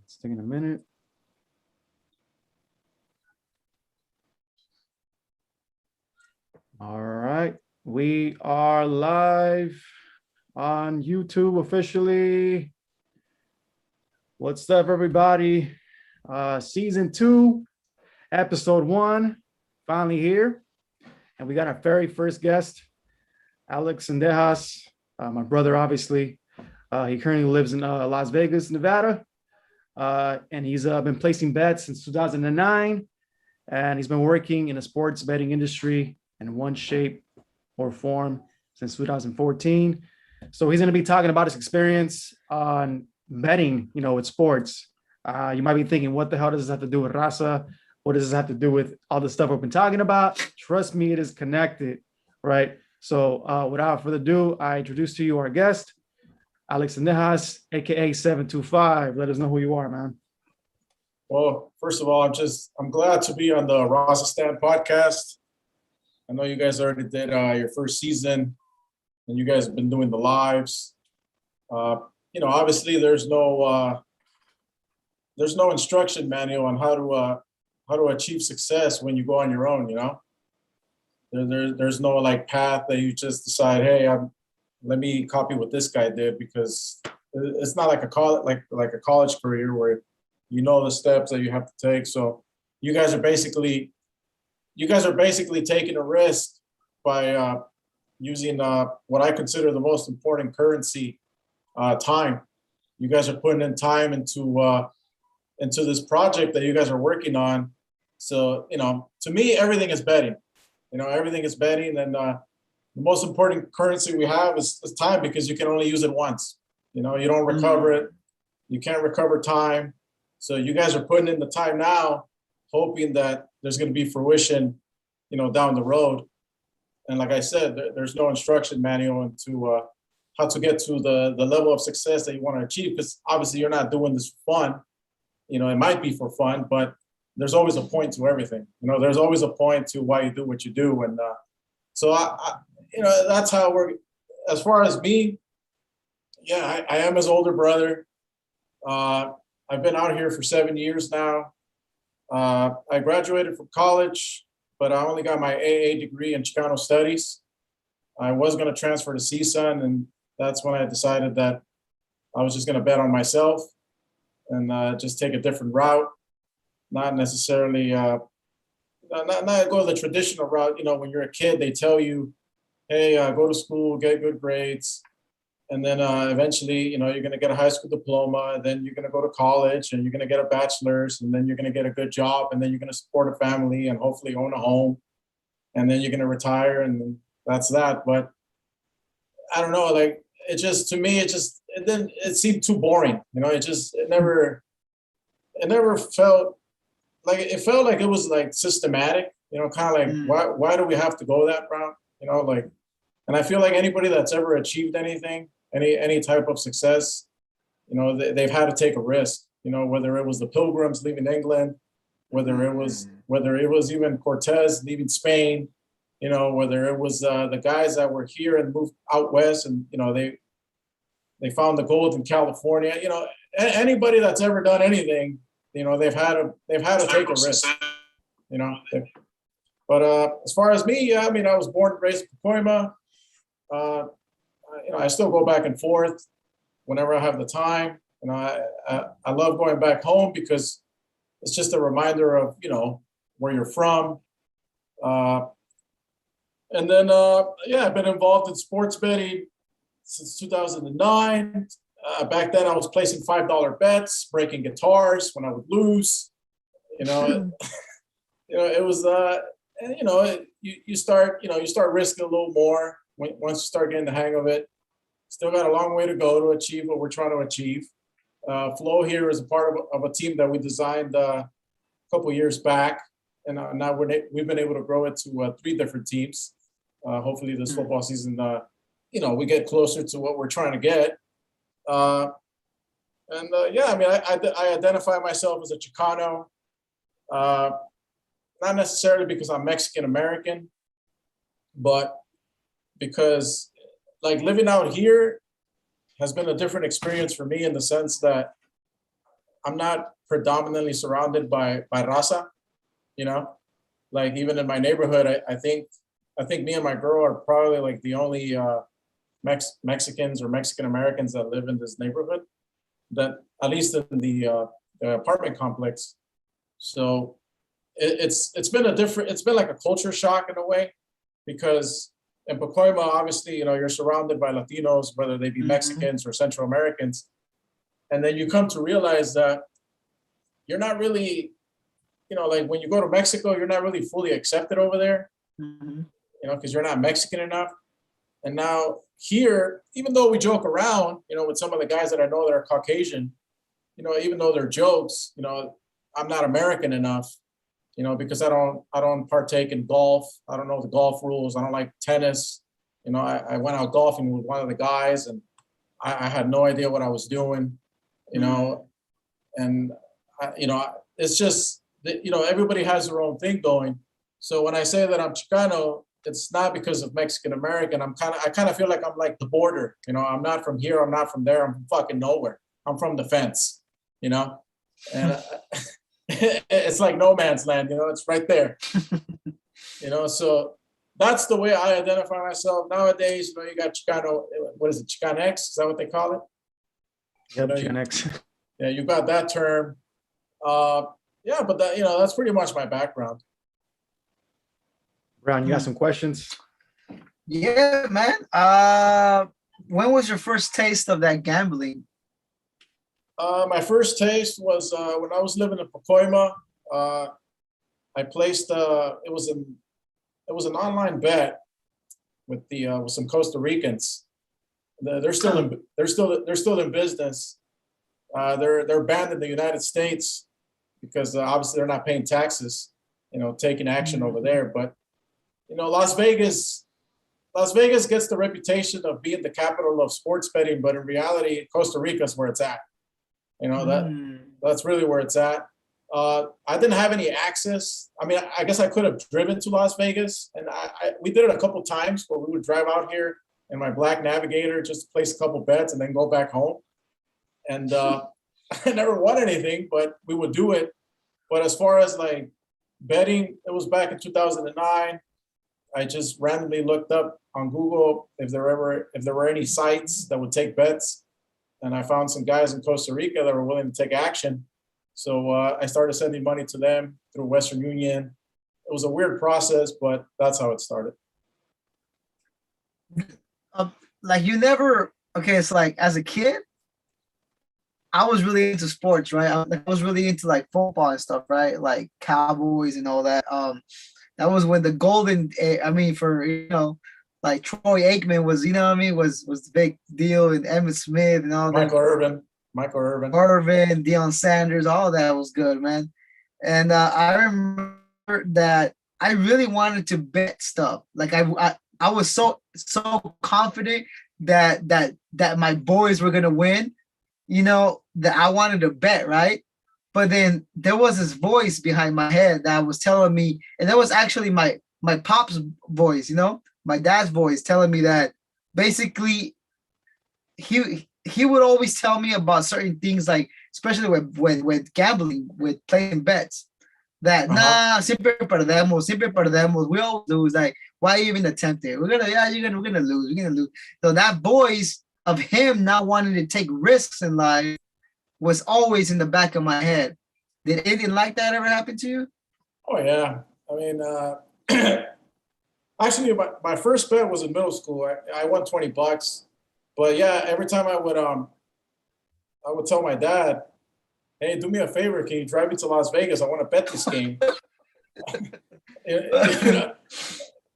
It's taking a minute. All right, we are live on YouTube officially. What's up, everybody? Season 2, episode 1, finally here. And we got our very first guest, Alex Sendejas, my brother, obviously. He currently lives in Las Vegas, Nevada. And he's been placing bets since 2009. And he's been working in the sports betting industry in one shape or form since 2014. So he's going to be talking about his experience on betting, with sports. You might be thinking, what the hell does this have to do with Raza? What does this have to do with all the stuff we've been talking about? Trust me, it is connected, right? So without further ado, I introduce to you our guest, Alex Sendejas, aka 725. Let us know who you are, man. Well, first of all, I'm glad to be on the Raza Stand podcast. I know you guys already did your first season, and you guys have been doing the lives. Obviously there's no instruction manual on how to achieve success when you go on your own. There's no like path that you just decide, hey, let me copy what this guy did, because it's not like a college career where you know the steps that you have to take. So you guys are basically taking a risk by using what I consider the most important currency, time. You guys are putting in time into this project that you guys are working on. So, to me, everything is betting. Everything is betting, and the most important currency we have is time, because you can only use it once. You don't recover it. You can't recover time. So you guys are putting in the time now, hoping that there's going to be fruition, down the road. And like I said, there's no instruction manual into how to get to the level of success that you want to achieve, because obviously you're not doing this for fun. It might be for fun, but there's always a point to everything. There's always a point to why you do what you do. And so I that's how we're, as far as me, yeah, I am his older brother. I've been out here for 7 years now. I graduated from college, but I only got my AA degree in Chicano studies. I was going to transfer to CSUN, and that's when I decided that I was just going to bet on myself and just take a different route, not necessarily not go the traditional route. When you're a kid, they tell you, hey, go to school, get good grades. And then eventually, you're going to get a high school diploma, and then you're going to go to college, and you're going to get a bachelor's, and then you're going to get a good job, and then you're going to support a family and hopefully own a home, and then you're going to retire, and that's that. But I don't know, like, to me, it seemed too boring. It never felt like, it felt like it was like systematic, kind of like, why do we have to go that route? And I feel like anybody that's ever achieved anything, any type of success, they've had to take a risk, whether it was the Pilgrims leaving England, whether it was even Cortez leaving Spain, whether it was the guys that were here and moved out west, and they found the gold in California. Anybody that's ever done anything, they've had to take a risk. But as far as me, yeah, I was born and raised in Pacoima. I still go back and forth whenever I have the time. I love going back home, because it's just a reminder of, where you're from. And then, I've been involved in sports betting since 2009. Back then, I was placing $5 bets, breaking guitars when I would lose. It was, you start risking a little more once you start getting the hang of it. Still got a long way to go to achieve what we're trying to achieve. Flow here is a part of a team that we designed a couple years back, and now we've been able to grow it to 3 different teams. Hopefully this football season, we get closer to what we're trying to get. I identify myself as a Chicano, not necessarily because I'm Mexican American, but because, like, living out here has been a different experience for me, in the sense that I'm not predominantly surrounded by Raza, you know, like even in my neighborhood, I think me and my girl are probably like the only Mexicans or Mexican Americans that live in this neighborhood, that at least in the apartment complex. So it's been it's been like a culture shock in a way, because in Pacoima, obviously, you're surrounded by Latinos, whether they be Mexicans or Central Americans. And then you come to realize that you're not really, like when you go to Mexico, you're not really fully accepted over there, because you're not Mexican enough. And now here, even though we joke around, with some of the guys that I know that are Caucasian, even though they're jokes, I'm not American enough, because I don't partake in golf. I don't know the golf rules. I don't like tennis. I went out golfing with one of the guys, and I had no idea what I was doing, and it's just, everybody has their own thing going. So when I say that I'm Chicano, it's not because of Mexican American. I kind of feel like I'm like the border. I'm not from here. I'm not from there. I'm from fucking nowhere. I'm from the fence. And it's like no man's land. It's right there. So that's the way I identify myself nowadays. You got Chicano. What is it? Chicanx? Is that what they call it? Yep, Chicanx. Yeah, you got that term. Yeah, but that's pretty much my background. Brown, you got some questions? Yeah, man. When was your first taste of that gambling? My first taste was when I was living in Pacoima. I placed it was an online bet with some Costa Ricans. They're still in business. They're banned in the United States because obviously they're not paying taxes. Taking action over there, but Las Vegas gets the reputation of being the capital of sports betting, but in reality, Costa Rica is where it's at. That's really where it's at. I didn't have any access. I mean, I guess I could have driven to Las Vegas, and we did it a couple times where we would drive out here in my black Navigator just to place a couple bets and then go back home. And I never won anything, but we would do it. But as far as like betting, it was back in 2009. I just randomly looked up on Google if there were any sites that would take bets, and I found some guys in Costa Rica that were willing to take action. So I started sending money to them through Western Union. It was a weird process, but that's how it started. Like you never, okay, it's like as a kid, I was really into sports, right? I was really into like football and stuff, right? Like Cowboys and all that. That was when the golden, for, like Troy Aikman was, was the big deal, and Emmitt Smith and all that. Michael Irvin, Deion Sanders, all that was good, man. And I remember that I really wanted to bet stuff. Like I was so confident that my boys were gonna win, that I wanted to bet, right? But then there was this voice behind my head that was telling me, and that was actually my pop's voice, my dad's voice telling me that basically he would always tell me about certain things, like especially with gambling, with playing bets, that siempre perdemos, we always lose. Like, why even attempt it? We're gonna lose. So that voice of him not wanting to take risks in life was always in the back of my head. Did anything like that ever happen to you? Oh yeah, I mean, actually, my first bet was in middle school. I won $20, but yeah, every time I would tell my dad, "Hey, do me a favor, can you drive me to Las Vegas? I want to bet this game."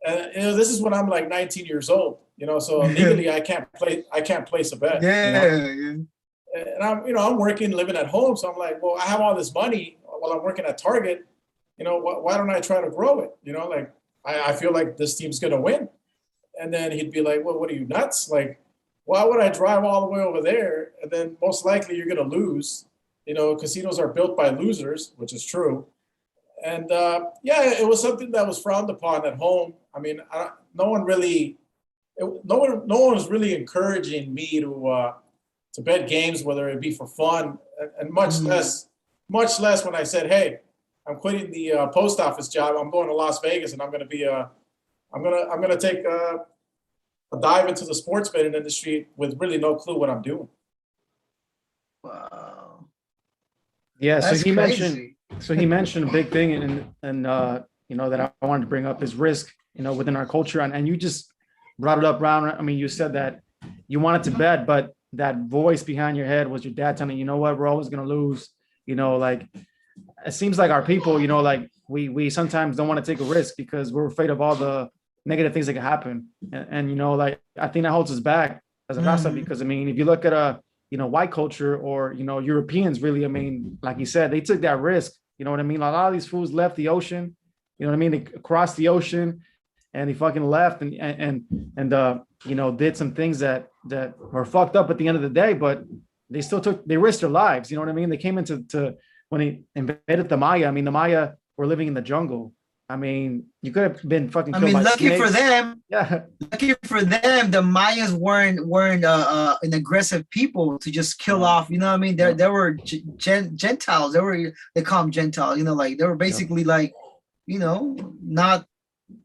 And this is when I'm like 19 years old. So legally I can't place a bet. Yeah. And I'm working, living at home. So I'm like, well, I have all this money while I'm working at Target. Why don't I try to grow it? Like I feel like this team's going to win. And then he'd be like, well, what are you, nuts? Like, why would I drive all the way over there? And then most likely you're going to lose. Casinos are built by losers, which is true. And yeah, it was something that was frowned upon at home. I mean, no one was really encouraging me to bet games, whether it be for fun, and much less Much less when I said, "Hey, I'm quitting the post office job. I'm going to Las Vegas, and I'm going to be I'm gonna take a dive into the sports betting industry with really no clue what I'm doing." Wow. Yeah, That's crazy. so he mentioned a big thing, and you know, that I wanted to bring up is risk, you know, within our culture, and you just brought it up, Ron. I mean, you said that you wanted to bet, but that voice behind your head was your dad telling you, you know what, we're always gonna lose. You know, like it seems like our people, you know, like we sometimes don't want to take a risk because we're afraid of all the negative things that can happen, and you know, like I think that holds us back as a raza Mhm. because I mean, if you look at a you know, white culture or, you know, Europeans really, I mean, like you said, they took that risk. You know what I mean? A lot of these fools left the ocean, you know what I mean? They crossed the ocean and they fucking left and you know, did some things that were fucked up at the end of the day, but they risked their lives. You know what I mean? They came when they invaded the Maya. I mean, the Maya were living in the jungle. I mean, you could have been fucking I killed mean, by snakes. Yeah. lucky for them, the Mayas weren't an aggressive people to just kill No, off. You know what I mean? no, They were Gentiles. They call them Gentiles. You know, like they were no. basically like, not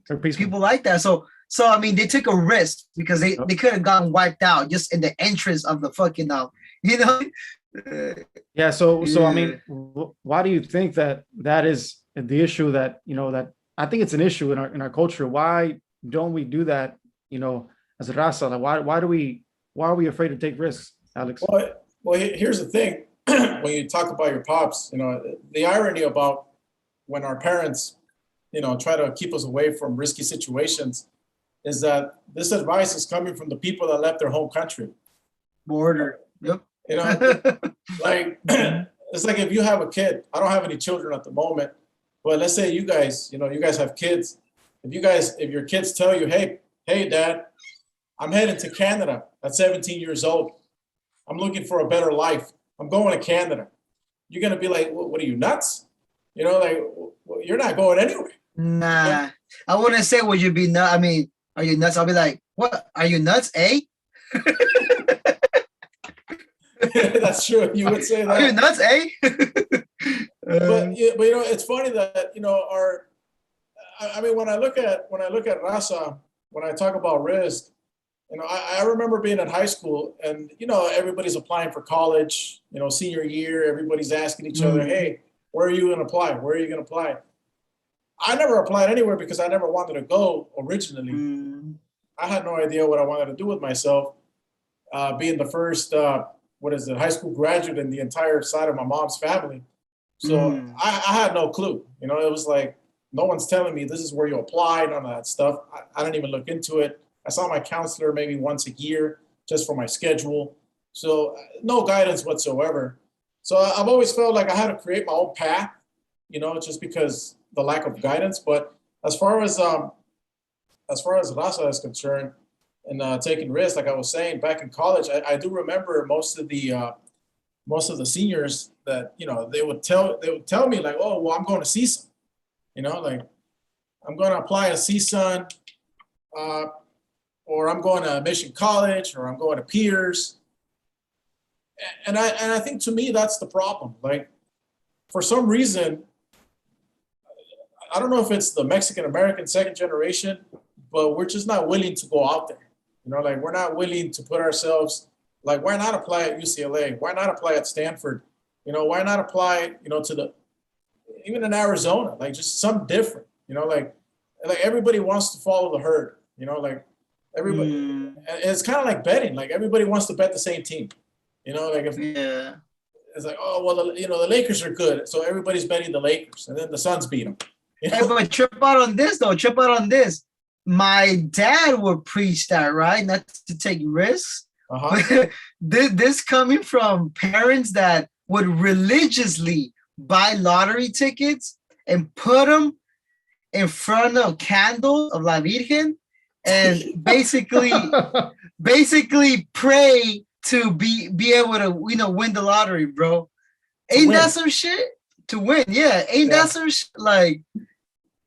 They're peaceful. people like that. So I mean, they took a risk because Yep. they could have gotten wiped out just in the entrance of the fucking you know. Yeah. So I Yeah. mean, why do you think that is the issue that you know that I think it's an issue in our culture? Why don't we do that? You know, as a raza, like why are we afraid to take risks, Alex? Here's the thing: when you talk about your pops, you know, the irony about when our parents, you know, try to keep us away from risky situations is that this advice is coming from the people that left their home country. Border. Yep. You know, like it's like if you have a kid. I don't have any children at the moment, but let's say you guys, you know, you guys have kids. If your kids tell you, hey, dad, I'm heading to Canada at 17 years old. I'm looking for a better life. I'm going to Canada. You're gonna be like, what are you nuts? You know, like you're not going anywhere. You know? Nah, I wouldn't say would you be nuts. I mean, are you nuts? I'll be like, what? Are you nuts? Eh? That's true. You would say Are you that. nuts? Eh? But you know, it's funny that you know our. I mean, when I look at Raza, when I talk about risk, you know, I remember being in high school, and you know, everybody's applying for college. You know, senior year, everybody's asking each other, Mm, "Hey, where are you going to apply? Where are you going to apply?" I never applied anywhere because I never wanted to go originally. mm, I had no idea what I wanted to do with myself. Being the first, high school graduate in the entire side of my mom's family. So mm. I had no clue. You know, it was like no one's telling me this is where you apply, none of that stuff. I didn't even look into it. I saw my counselor maybe once a year just for my schedule. So no guidance whatsoever. So I've always felt like I had to create my own path, you know, just because the lack of guidance. But as far as Raza is concerned, and taking risks, like I was saying, back in college, I do remember most of the seniors that you know they would tell me like, oh well, I'm going to CSUN, you know, like I'm going to apply to CSUN, uh, or I'm going to Mission College, or I'm going to Piers, and I think to me that's the problem. Like for some reason, I don't know if it's the Mexican American second generation, but we're just not willing to go out there. You know, like we're not willing to put ourselves like why not apply at UCLA? Why not apply at Stanford? You know, why not apply, you know, to the even in Arizona, like just something different, you know, like everybody wants to follow the herd, you know, like everybody Mm, and it's kind of like betting, like everybody wants to bet the same team. You know, like if yeah. it's like, oh well, you know, the Lakers are good, so everybody's betting the Lakers, and then the Suns beat them. You Hey, know, but trip out on this though. Trip out on this. My dad would preach that, right? Not to take risks. uh-huh. But this coming from parents that would religiously buy lottery tickets and put them in front of candles of La Virgen and basically pray to be able to win the lottery, bro. To Ain't that win. some shit? To win, yeah. Ain't that Yeah. some shit? Like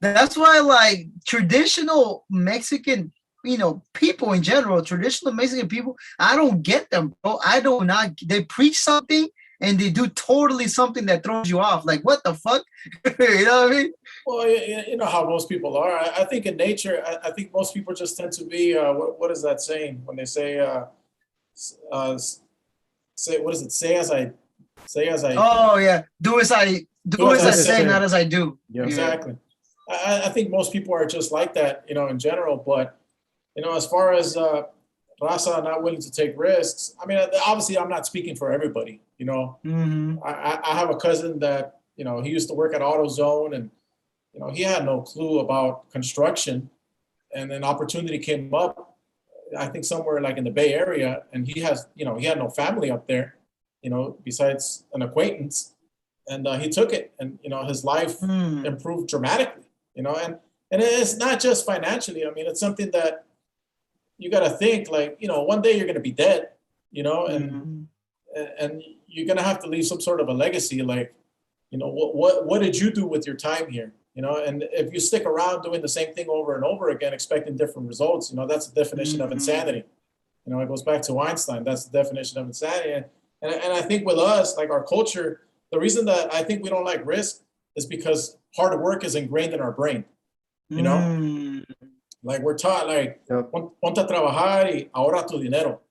that's why like traditional Mexican, people in general, traditional Mexican people, I don't get them, bro. I don't not they preach something and they do totally something that throws you off. Like, what the fuck? You know what I mean? Well, you know how most people are. I think in nature, I think most people just tend to be, what is that saying when they say, uh, say, what is it? Say as I Oh yeah, do do as as I I As I say, say. not say. as I do. Yeah. Yeah. Exactly. I think most people are just like that, you know, in general. But, you know, as far as Raza not willing to take risks, I mean, obviously, I'm not speaking for everybody. You know, Mm-hmm. I have a cousin that, you know, he used to work at AutoZone, and, you know, he had no clue about construction. And an opportunity came up, I think somewhere like in the Bay Area, and he has, you know, he had no family up there, you know, besides an acquaintance, and he took it, and you know, his life Mm. improved dramatically, you know, and it's not just financially. I mean, it's something that you got to think like, you know, one day you're going to be dead, you know, Mm-hmm. and you're going to have to leave some sort of a legacy, like, you know, what did you do with your time here? You know, and if you stick around doing the same thing over and over again, expecting different results, you know, that's the definition of Mm-hmm. insanity. You know, it goes back to Einstein. That's the definition of insanity. And I think with us, like our culture, the reason that I think we don't like risk is because hard work is ingrained in our brain. You know, Mm. like we're taught, like, Yep. ponte a trabajar y ahorra tu dinero.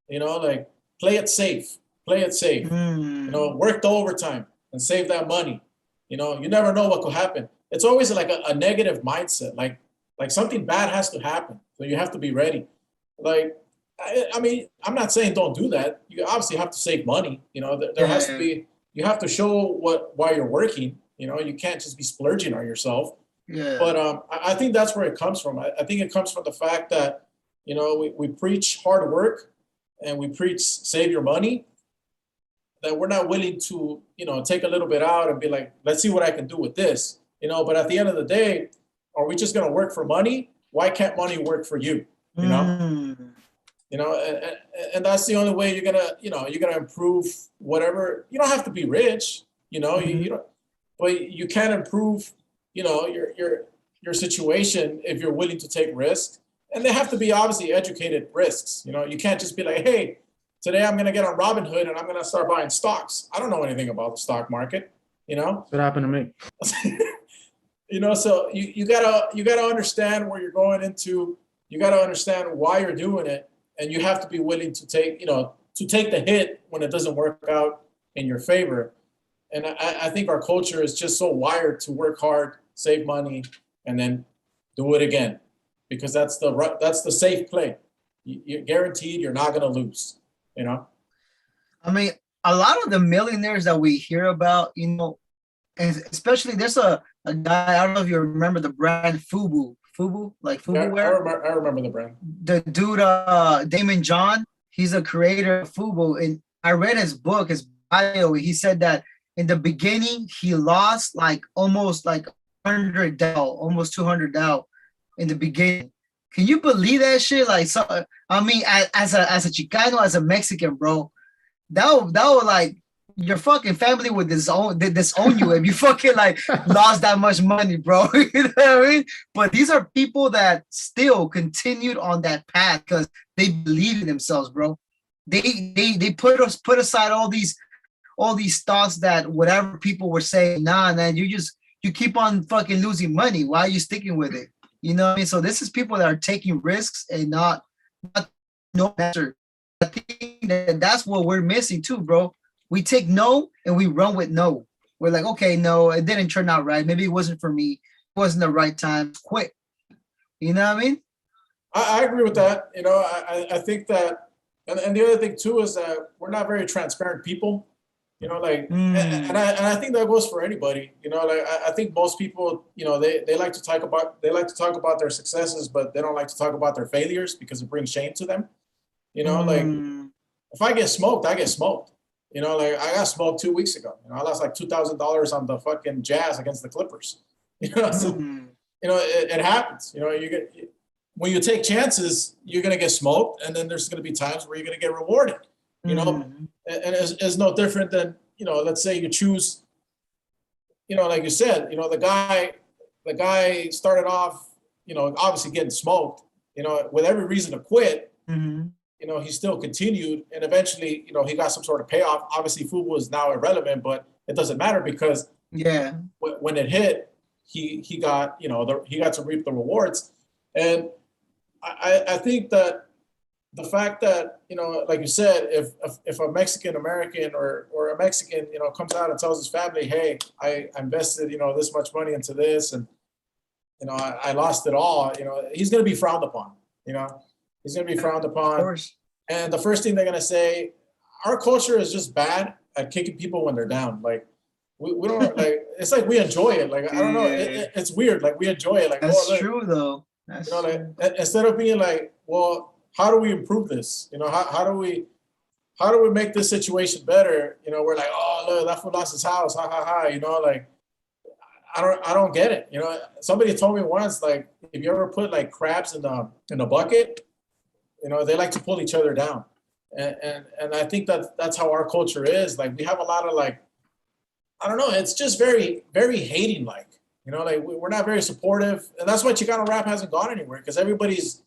You know, like play it safe, play it safe. You Mm. know, work the overtime and save that money. You know, you never know what could happen. It's always like a negative mindset. Like something bad has to happen, so you have to be ready. Like, I mean, I'm not saying don't do that. You obviously have to save money. You know, there has to Yeah. be. You have to show why you're working. You know, you can't just be splurging on yourself. Yeah. But I think that's where it comes from. I think it comes from the fact that, you know, we preach hard work and we preach save your money, that we're not willing to, you know, take a little bit out and be like, let's see what I can do with this, you know. But at the end of the day, are we just going to work for money? Why can't money work for you? You know, Mm. you know, and that's the only way you're gonna, you know, you're gonna improve whatever. You don't have to be rich, you know, Mm-hmm. you don't, but you can improve, you know, your situation if you're willing to take risks, and they have to be obviously educated risks. You know, you can't just be like, hey, today I'm gonna get on Robinhood and I'm gonna start buying stocks. I don't know anything about the stock market, you know. That's what happened to me. You know, so you gotta understand where you're going into. You gotta understand why you're doing it, and you have to be willing to take, you know, to take the hit when it doesn't work out in your favor. And I think our culture is just so wired to work hard, save money, and then do it again, because that's the safe play. You're guaranteed you're not gonna lose. You know. I mean, a lot of the millionaires that we hear about, you know, and especially there's a guy, I don't know if you remember the brand Fubu. Fubu, like Fubu Yeah, wear. I remember the brand. The dude Damon John, he's a creator of Fubo, and I read his book, his bio. He said that in the beginning he lost like almost like 100 Dell, almost 200 Dell in the beginning. Can you believe that shit? Like, so I mean, as a Chicano, as a Mexican, bro, that would like your fucking family would disown you if you fucking like lost that much money, bro. You know what I mean? But these are people that still continued on that path because they believe in themselves, bro. They put aside all these thoughts that whatever people were saying, nah, man, you keep on fucking losing money. Why are you sticking with it? You know what I mean? So this is people that are taking risks and not no answer. I think that's what we're missing too, bro. We take no and we run with no. We're like, okay, no, it didn't turn out right. Maybe it wasn't for me. It wasn't the right time. Quit. You know what I mean? I agree with that. You know, I think that, and the other thing too is that we're not very transparent people. You know, like, Mm, and I think that goes for anybody. You know, like I think most people, you know, they like to talk about their successes, but they don't like to talk about their failures because it brings shame to them. You know, like mm, if I get smoked, I get smoked. You know, like I got smoked 2 weeks ago. You know, I lost like $2,000 on the fucking Jazz against the Clippers. You know, so mm, you know it happens. You know, you get when you take chances, you're gonna get smoked, and then there's gonna be times where you're gonna get rewarded. You know, mm, and it's no different than, you know, let's say you choose, you know, like you said, you know, the guy started off, you know, obviously getting smoked, you know, with every reason to quit. mm, he still continued, and eventually, he got some sort of payoff. Obviously, Fubo is now irrelevant, but it doesn't matter because when it hit, he got he got to reap the rewards, and I think that the fact that like you said, if a Mexican American or a Mexican comes out and tells his family, hey, I invested this much money into this, and I lost it all, he's going to be frowned upon. He's going to be frowned upon. Of course. And the first thing they're going to say, our culture is just bad at kicking people when they're down. Like, we don't, like, it's like we enjoy it. Like, I don't know. It's weird. Like, we enjoy it. Like, that's true, though. That's like, instead of being like, well, how do we improve this? How do we make this situation better? We're like, oh, look, that fool lost his house. Ha, ha, ha. Like, I don't get it. Somebody told me once, like, if you ever put like crabs in a bucket, they like to pull each other down. And I think that's how our culture is. Like, we have a lot of, like, I don't know, it's just very, very hating, like, like we're not very supportive. And that's why Chicano rap hasn't gone anywhere, because everybody's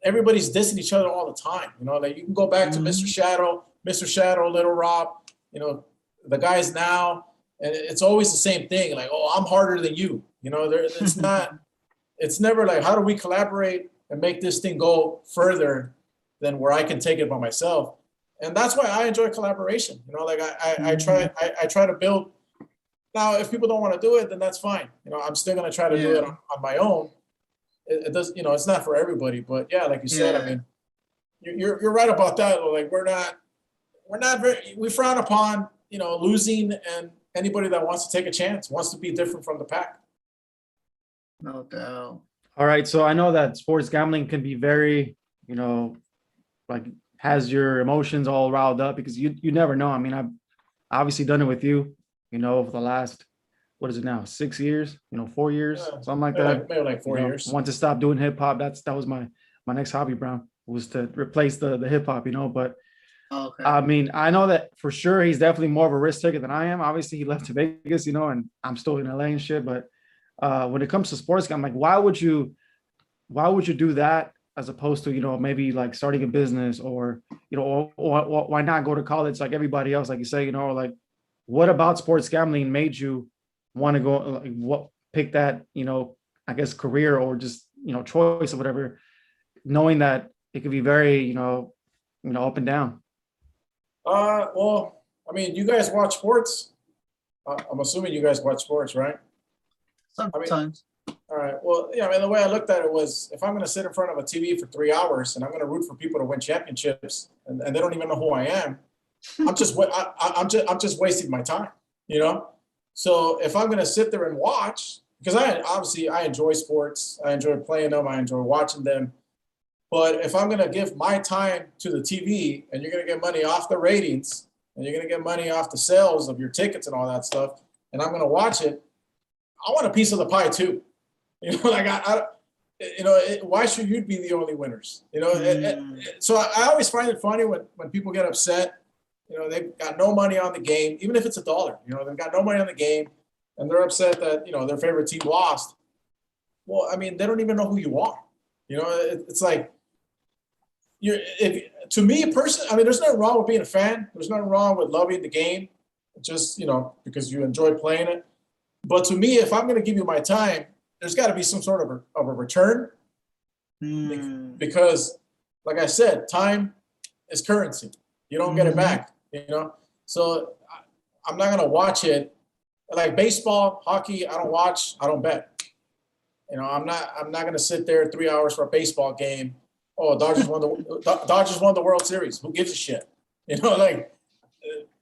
dissing each other all the time. Like, you can go back to Mr. Shadow, Little Rob, the guys now, and it's always the same thing. Like, oh, I'm harder than you. It's not, it's never like, how do we collaborate and make this thing go further than where I can take it by myself? And that's why I enjoy collaboration. Like I try to build. Now, if people don't want to do it, then that's fine. I'm still going to try to do it on my own. It does, it's not for everybody, but yeah, like you said, I mean, you're right about that. Like, we frown upon, losing, and anybody that wants to take a chance, wants to be different from the pack. No doubt. All right. So I know that sports gambling can be very, like, has your emotions all riled up, because you never know. I mean, I've obviously done it with you, over the last, what is it now, 6 years, 4 years, something like that. Maybe like 4 years. Want to stop doing hip hop. That was my next hobby, Brown, was to replace the hip hop, but okay. I mean, I know that for sure he's definitely more of a risk taker than I am. Obviously, he left to Vegas, and I'm still in LA and shit. But when it comes to sports, I'm like, why would you do that as opposed to, maybe like starting a business, or, or why not go to college like everybody else, like you say, or like, what about sports gambling made you want to go, like, what pick that, I guess career, or just, choice or whatever, knowing that it could be very, up and down? Well, I mean, you guys watch sports? I'm assuming you guys watch sports, right? Sometimes. All right. Well, yeah, I mean, the way I looked at it was, if I'm going to sit in front of a TV for 3 hours and I'm going to root for people to win championships, and they don't even know who I am, I'm just wasting my time, So if I'm going to sit there and watch, because I enjoy sports, I enjoy playing them, I enjoy watching them. But if I'm going to give my time to the TV, and you're going to get money off the ratings, and you're going to get money off the sales of your tickets and all that stuff, and I'm going to watch it, I want a piece of the pie too. Like why should you be the only winners? So I always find it funny when people get upset. They've got no money on the game, even if it's $1. They've got no money on the game, and they're upset that their favorite team lost. Well, I mean, they don't even know who you are. It's like, to me personally, I mean, there's nothing wrong with being a fan. There's nothing wrong with loving the game, just because you enjoy playing it. But to me, if I'm going to give you my time, there's got to be some sort of a return, because, like I said, time is currency. You don't get it back, So I'm not going to watch it. Like baseball, hockey, I don't watch. I don't bet. I'm not going to sit there 3 hours for a baseball game. Oh, Dodgers won the World Series. Who gives a shit? Like,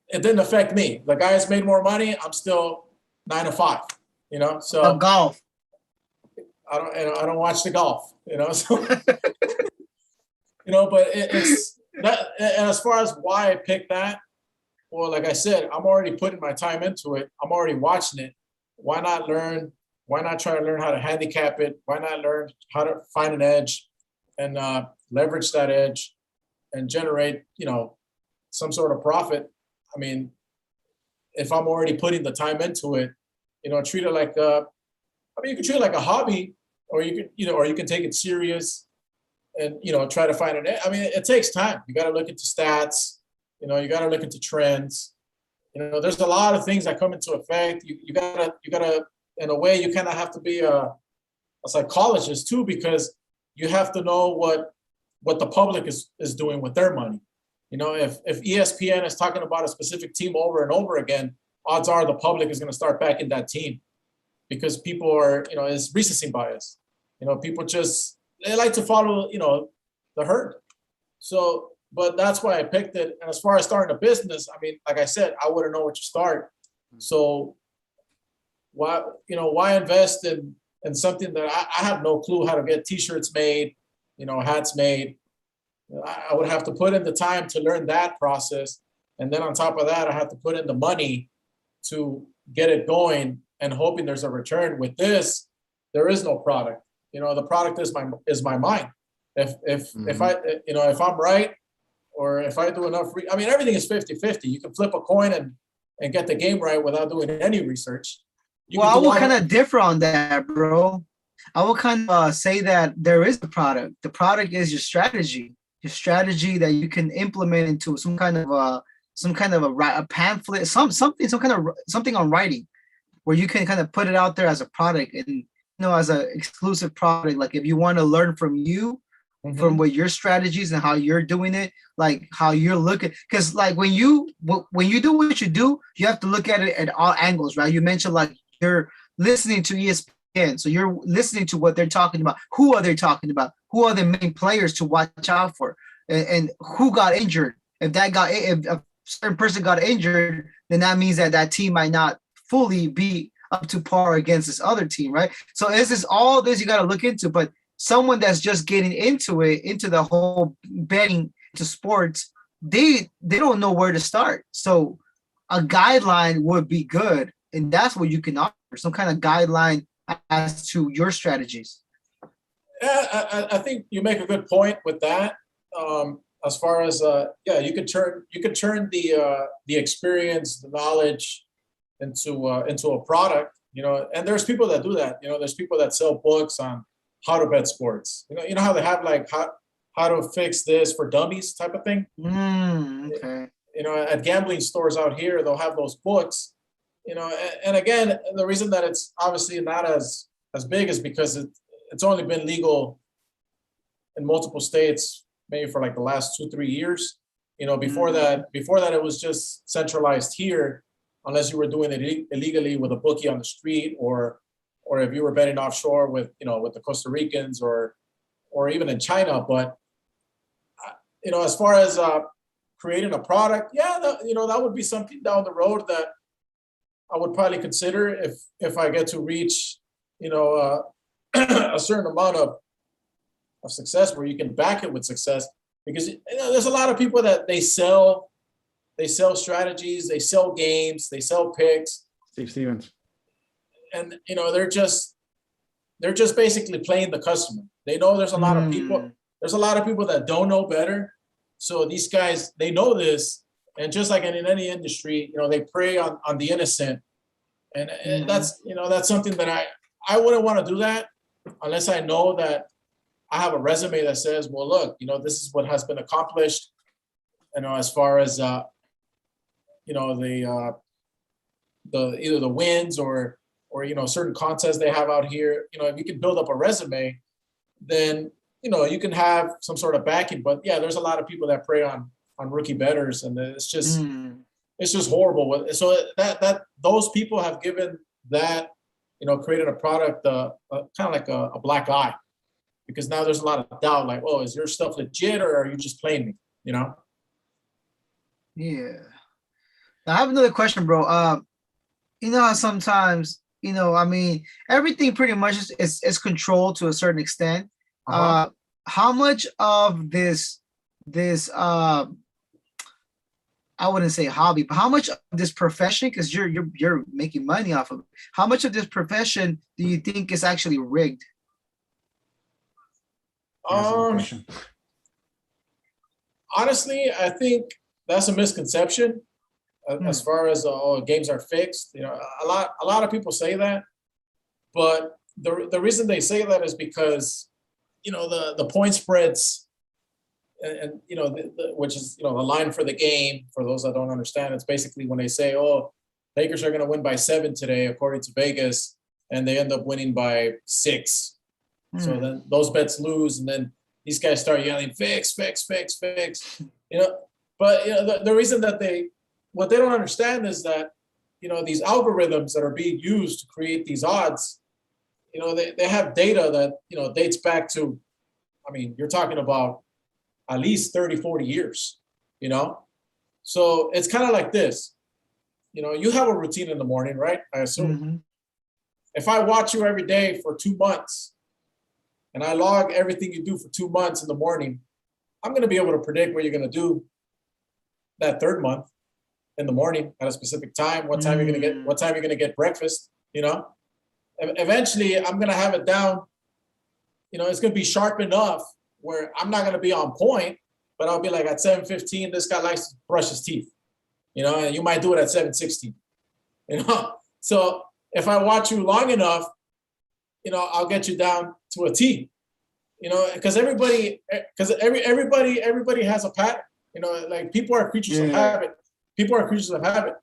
it didn't affect me. The guys made more money. I'm still 9 to 5. So golf. I don't watch the golf. So but it's that. And as far as why I picked that, well, like I said, I'm already putting my time into it. I'm already watching it. Why not learn? Why not try to learn how to handicap it? Why not learn how to find an edge and leverage that edge and generate, some sort of profit? I mean, if I'm already putting the time into it, treat it like you can treat it like a hobby, or you can, or you can take it serious and try to find it. I mean, it takes time. You got to look into stats. You got to look into trends. There's a lot of things that come into effect. You gotta, in a way, you kind of have to be a psychologist too, because you have to know what the public is doing with their money. If ESPN is talking about a specific team over and over again, odds are the public is going to start backing that team, because people are, it's recency bias. People they like to follow, the herd. So, but that's why I picked it. And as far as starting a business, I mean, like I said, I wouldn't know where to start. So why invest in something that I have no clue how to get t-shirts made, hats made. I would have to put in the time to learn that process. And then on top of that, I have to put in the money to get it going and hoping there's a return. With this, there is no product. The product is my mind. If I'm right, or if I do enough, I mean, everything is 50-50. You can flip a coin and get the game right without doing any research. Well, I will kind of differ on that, bro. I will kind of say that there is a product. The product is your strategy that you can implement into some kind of a pamphlet, something on writing, where you can kind of put it out there as a product and as an exclusive product. Like if you want to learn from you, from what your strategies and how you're doing it, like how you're looking, because like when you do what you do, you have to look at it at all angles, right? You mentioned like you're listening to ESPN, so you're listening to what they're talking about. Who are they talking about? Who are the main players to watch out for, and who got injured? If a certain person got injured, then that means that team might not fully be up to par against this other team, right? So is all this you got to look into, but someone that's just getting into the whole betting to sports, they don't know where to start. So a guideline would be good, and that's what you can offer, some kind of guideline as to your strategies. Yeah, I think you make a good point with that. As far as you could turn the experience, the knowledge into a product. And there's people that do that. There's people that sell books on how to bet sports. You know how they have like how to fix this for dummies type of thing. Okay. At gambling stores out here, they'll have those books. And again, the reason that it's obviously not as big is because it's only been legal in multiple states maybe for like the last 2-3 years. Before that it was just centralized here, unless you were doing it illegally with a bookie on the street, or if you were betting offshore with the Costa Ricans or even in China. But as far as creating a product, that would be something down the road that I would probably consider if I get to reach a certain amount of success where you can back it with success. Because there's a lot of people that they sell strategies, they sell games, they sell picks. Steve Stevens. And they're just basically playing the customer. They know there's a lot of people. There's a lot of people that don't know better. So these guys, they know this, and just like in any industry, they prey on the innocent. And that's something that I wouldn't want to do that unless I know that I have a resume that says, well, look, this is what has been accomplished. As far as the either the wins or certain contests they have out here. If you can build up a resume, then you can have some sort of backing. But yeah, there's a lot of people that prey on rookie bettors, and it's just horrible. So that those people have given that created a product kind of like a black eye, because now there's a lot of doubt, like, oh, is your stuff legit or are you just playing me? Yeah. Now, I have another question, bro. How sometimes, I mean, everything pretty much is controlled to a certain extent. How much of this I wouldn't say hobby, but how much of this profession, because you're making money off of it, how much of this profession do you think is actually rigged? Honestly, I think that's a misconception. As far as games are fixed, a lot of people say that, but the reason they say that is because the point spreads, and which is the line for the game. For those that don't understand, it's basically when they say, "Oh, Lakers are going to win by 7 today," according to Vegas, and they end up winning by 6. So then those bets lose, and then these guys start yelling, "Fix, fix, fix, fix." But the reason that what they don't understand is that these algorithms that are being used to create these odds, they have data that dates back to, I mean, you're talking about at least 30, 40 years, So it's kind of like this. You have a routine in the morning, right? I assume. Mm-hmm. If I watch you every day for 2 months and I log everything you do for 2 months in the morning, I'm going to be able to predict what you're going to do that 3rd month in the morning at a specific time, what time you're going to get breakfast, Eventually, I'm going to have it down. It's going to be sharp enough where I'm not going to be on point, but I'll be like at 7:15, this guy likes to brush his teeth, and you might do it at 7:16, So if I watch you long enough, I'll get you down to a T, because everybody has a pattern, like people are creatures of habit. People are creatures of habit.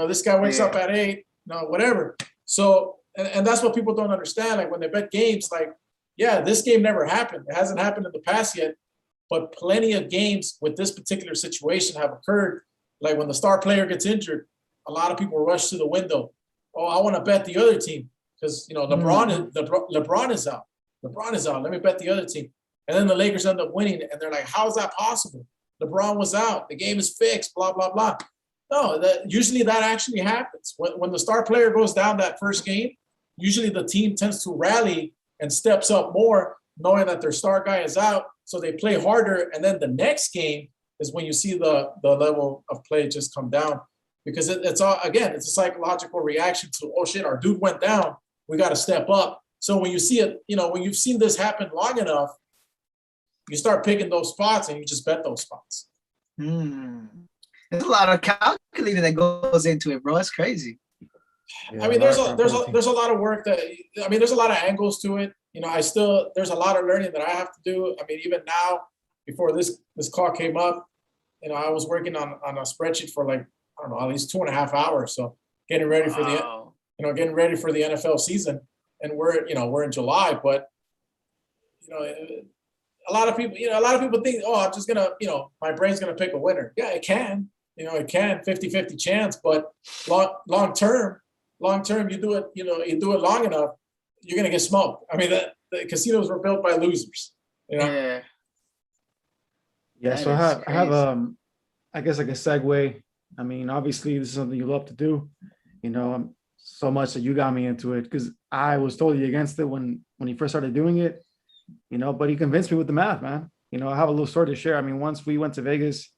This guy wakes up at 8, whatever. So, and that's what people don't understand. Like when they bet games, like, yeah, this game never happened. It hasn't happened in the past yet, but plenty of games with this particular situation have occurred. Like when the star player gets injured, a lot of people rush to the window. Oh, I want to bet the other team because LeBron is out. LeBron is out. Let me bet the other team. And then the Lakers end up winning, and they're like, "How is that possible? LeBron was out. The game is fixed. Blah blah blah." No, usually that actually happens when the star player goes down that first game. Usually the team tends to rally and steps up more, knowing that their star guy is out, so they play harder. And then the next game is when you see the level of play just come down, because it's a psychological reaction to, oh shit, our dude went down, we got to step up. So when you see it, when you've seen this happen long enough, you start picking those spots and you just bet those spots. There's a lot of calculating that goes into it, bro. It's crazy. Yeah, I mean, there's a lot of work there's a lot of angles to it. There's a lot of learning that I have to do. I mean, even now, before this call came up, I was working on a spreadsheet for like, I don't know, at least 2.5 hours. So getting ready for the NFL season, and we're in July, but a lot of people think, oh, I'm just gonna, my brain's gonna pick a winner. Yeah, it can, it can 50-50 chance, but long term, you do it long enough, you're gonna get smoked. I mean, the casinos were built by losers. Yeah. So I have I guess like a segue. I mean, obviously this is something you love to do, so much that you got me into it, because I was totally against it when he first started doing it, but he convinced me with the math, man. I have a little story to share. I mean, once we went to Vegas,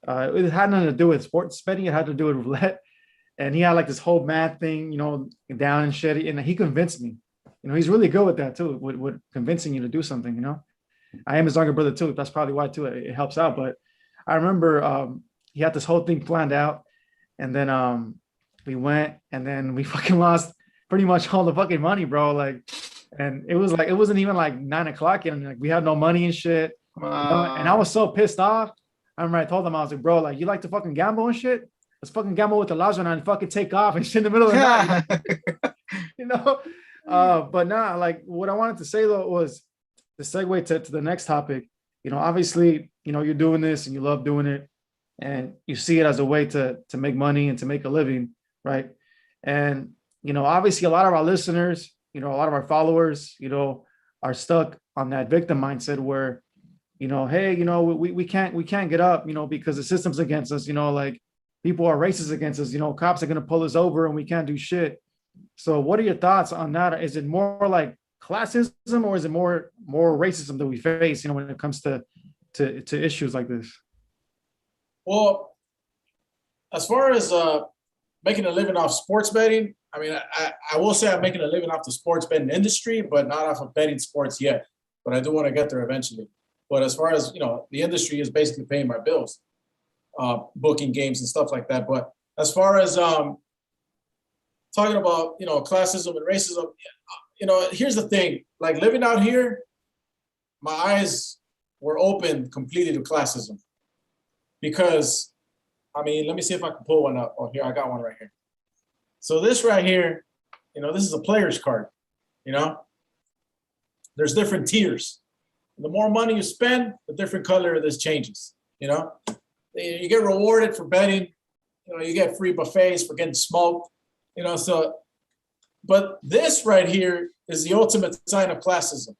it had nothing to do with sports betting. It had to do with roulette. And he had like this whole math thing, down and shit. And he convinced me. He's really good with that too, with convincing you to do something, I am his younger brother too. That's probably why too. It helps out. But I remember he had this whole thing planned out. And then we went, and then we fucking lost pretty much all the fucking money, bro. Like, and it wasn't even like 9 o'clock yet. And like we had no money and shit. And I was so pissed off. I remember I told him, I was like, bro, like, you like to fucking gamble and shit? Let's fucking gamble with the Lazo and fucking take off and shit in the middle of the night. But nah, like what I wanted to say though was the segue to the next topic. Obviously, you're doing this and you love doing it, and you see it as a way to make money and to make a living, right? And obviously a lot of our listeners, a lot of our followers, are stuck on that victim mindset where, hey, we can't get up, because the system's against us, like people are racist against us, cops are going to pull us over and we can't do shit. So what are your thoughts on that? Is it more like classism, or is it more racism that we face, when it comes to issues like this? Well, as far as making a living off sports betting, I mean, I will say I'm making a living off the sports betting industry, but not off of betting sports yet. But I do want to get there eventually. But as far as, the industry is basically paying my bills, booking games and stuff like that. But as far as talking about, classism and racism, here's the thing, like living out here, my eyes were opened completely to classism. Because, I mean, let me see if I can pull one up. Oh, here, I got one right here. So this right here, you know, this is a player's card, you know? There's different tiers. The more money you spend, the different color this changes, you know? You get rewarded for betting, you know, you get free buffets for getting smoked, you know, so, but this right here is the ultimate sign of classism.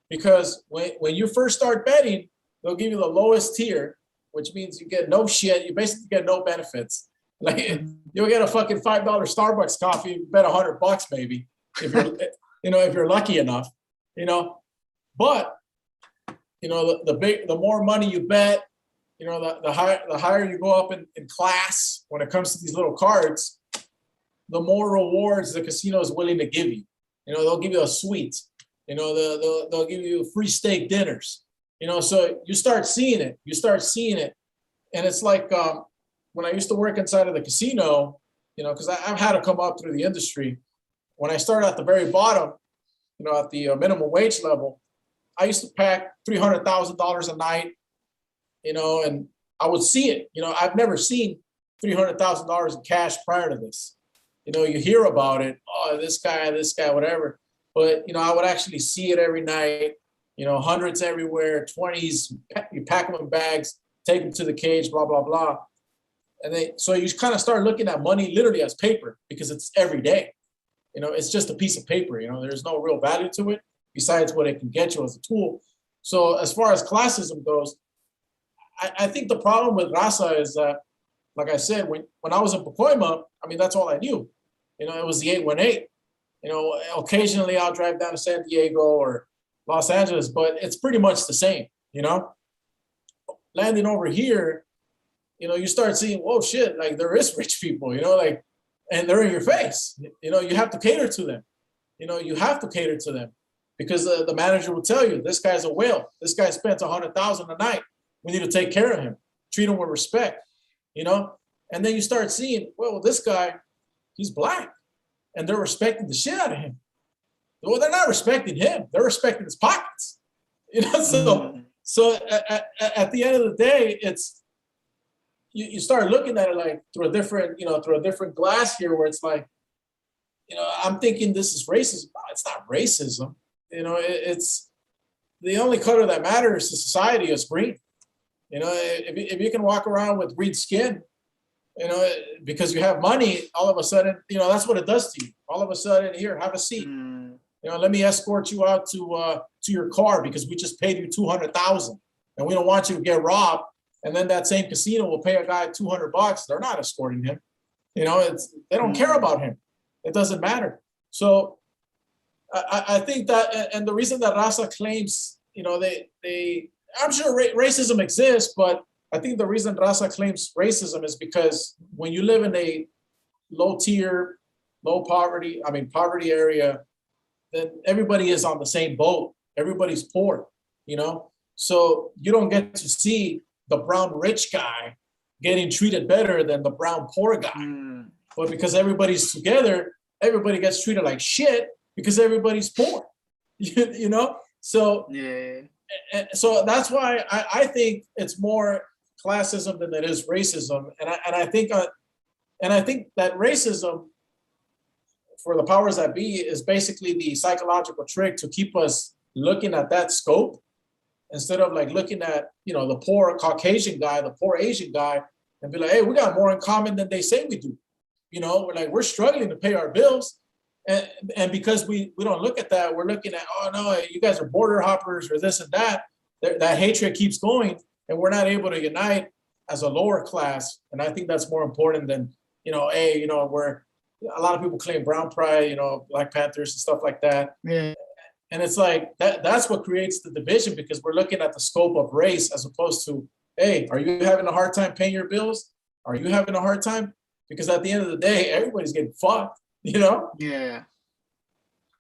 Because when you first start betting, they'll give you the lowest tier, which means you get no shit. You basically get no benefits. Like you'll get a fucking $5 Starbucks coffee, you bet $100 maybe, if you're, you know, if you're lucky enough, you know. But you know, the more money you bet, you know, the higher you go up in class when it comes to these little cards, the more rewards the casino is willing to give you. You know, they'll give you a suite. You know, they'll give you free steak dinners. You know, so you start seeing it. You start seeing it, and it's like when I used to work inside of the casino. You know, because I've had to come up through the industry. When I started at the very bottom, you know, at the minimum wage level, I used to pack $300,000 a night. You know, and I would see it. You know, I've never seen $300,000 in cash prior to this. You know, you hear about it. Oh, this guy, whatever. But, you know, I would actually see it every night, you know, hundreds everywhere, 20s, you pack them in bags, take them to the cage, blah, blah, blah. And so you kind of start looking at money literally as paper because it's every day. You know, it's just a piece of paper, you know, there's no real value to it besides what it can get you as a tool. So as far as classism goes, I think the problem with Raza is that, like I said, when I was in Pacoima, I mean, that's all I knew. You know, it was the 818. You know, occasionally I'll drive down to San Diego or Los Angeles, but it's pretty much the same, you know? Landing over here, you know, you start seeing, whoa, shit, like there is rich people, you know, like, and they're in your face. You know, you have to cater to them. You know, you have to cater to them because the manager will tell you, this guy's a whale. This guy spends $100,000 a night. We need to take care of him, treat him with respect, you know? And then you start seeing, well, this guy, he's black. And they're respecting the shit out of him. Well, they're not respecting him. They're respecting his pockets. You know, so at the end of the day, it's you start looking at it like through a different glass here, where it's like, you know, I'm thinking this is racism. No, it's not racism. You know, it's the only color that matters to society is green. You know, if you can walk around with green skin, you know, because you have money, all of a sudden, you know, that's what it does to you. All of a sudden, here, have a seat. You know, let me escort you out to your car because we just paid you $200,000 and we don't want you to get robbed. And then that same casino will pay a guy $200. They're not escorting him. You know, they don't care about him. It doesn't matter. So I think that, and the reason that Raza claims, you know, I'm sure racism exists, but I think the reason Raza claims racism is because when you live in a low tier, poverty area, then everybody is on the same boat. Everybody's poor, you know? So you don't get to see the brown rich guy getting treated better than the brown poor guy. But because everybody's together, everybody gets treated like shit because everybody's poor, you know? So, yeah. So that's why I think it's more classism than it is racism, and I think that racism for the powers that be is basically the psychological trick to keep us looking at that scope instead of like looking at, you know, the poor Caucasian guy, the poor Asian guy, and be like, hey, we got more in common than they say we do. You know, we're struggling to pay our bills, and because we don't look at that, we're looking at, oh no, you guys are border hoppers or this and that. That hatred keeps going. And we're not able to unite as a lower class. And I think that's more important than, you know, you know, where a lot of people claim brown pride, you know, Black Panthers and stuff like that. Yeah. And it's like, that's what creates the division because we're looking at the scope of race as opposed to, hey, are you having a hard time paying your bills? Are you having a hard time? Because at the end of the day, everybody's getting fucked, you know? Yeah.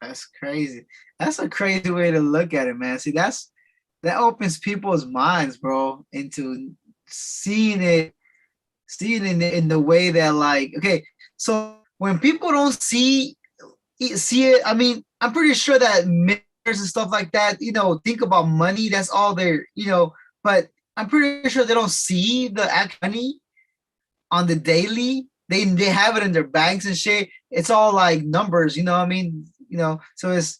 That's crazy. That's a crazy way to look at it, man. See, that opens people's minds, bro, into seeing it in the way that, like, okay, so when people don't see it, I mean, I'm pretty sure that and stuff like that, think about money. That's all they're, but I'm pretty sure they don't see the actual money on the daily. They have it in their banks and shit. It's all like numbers, you know what I mean? So it's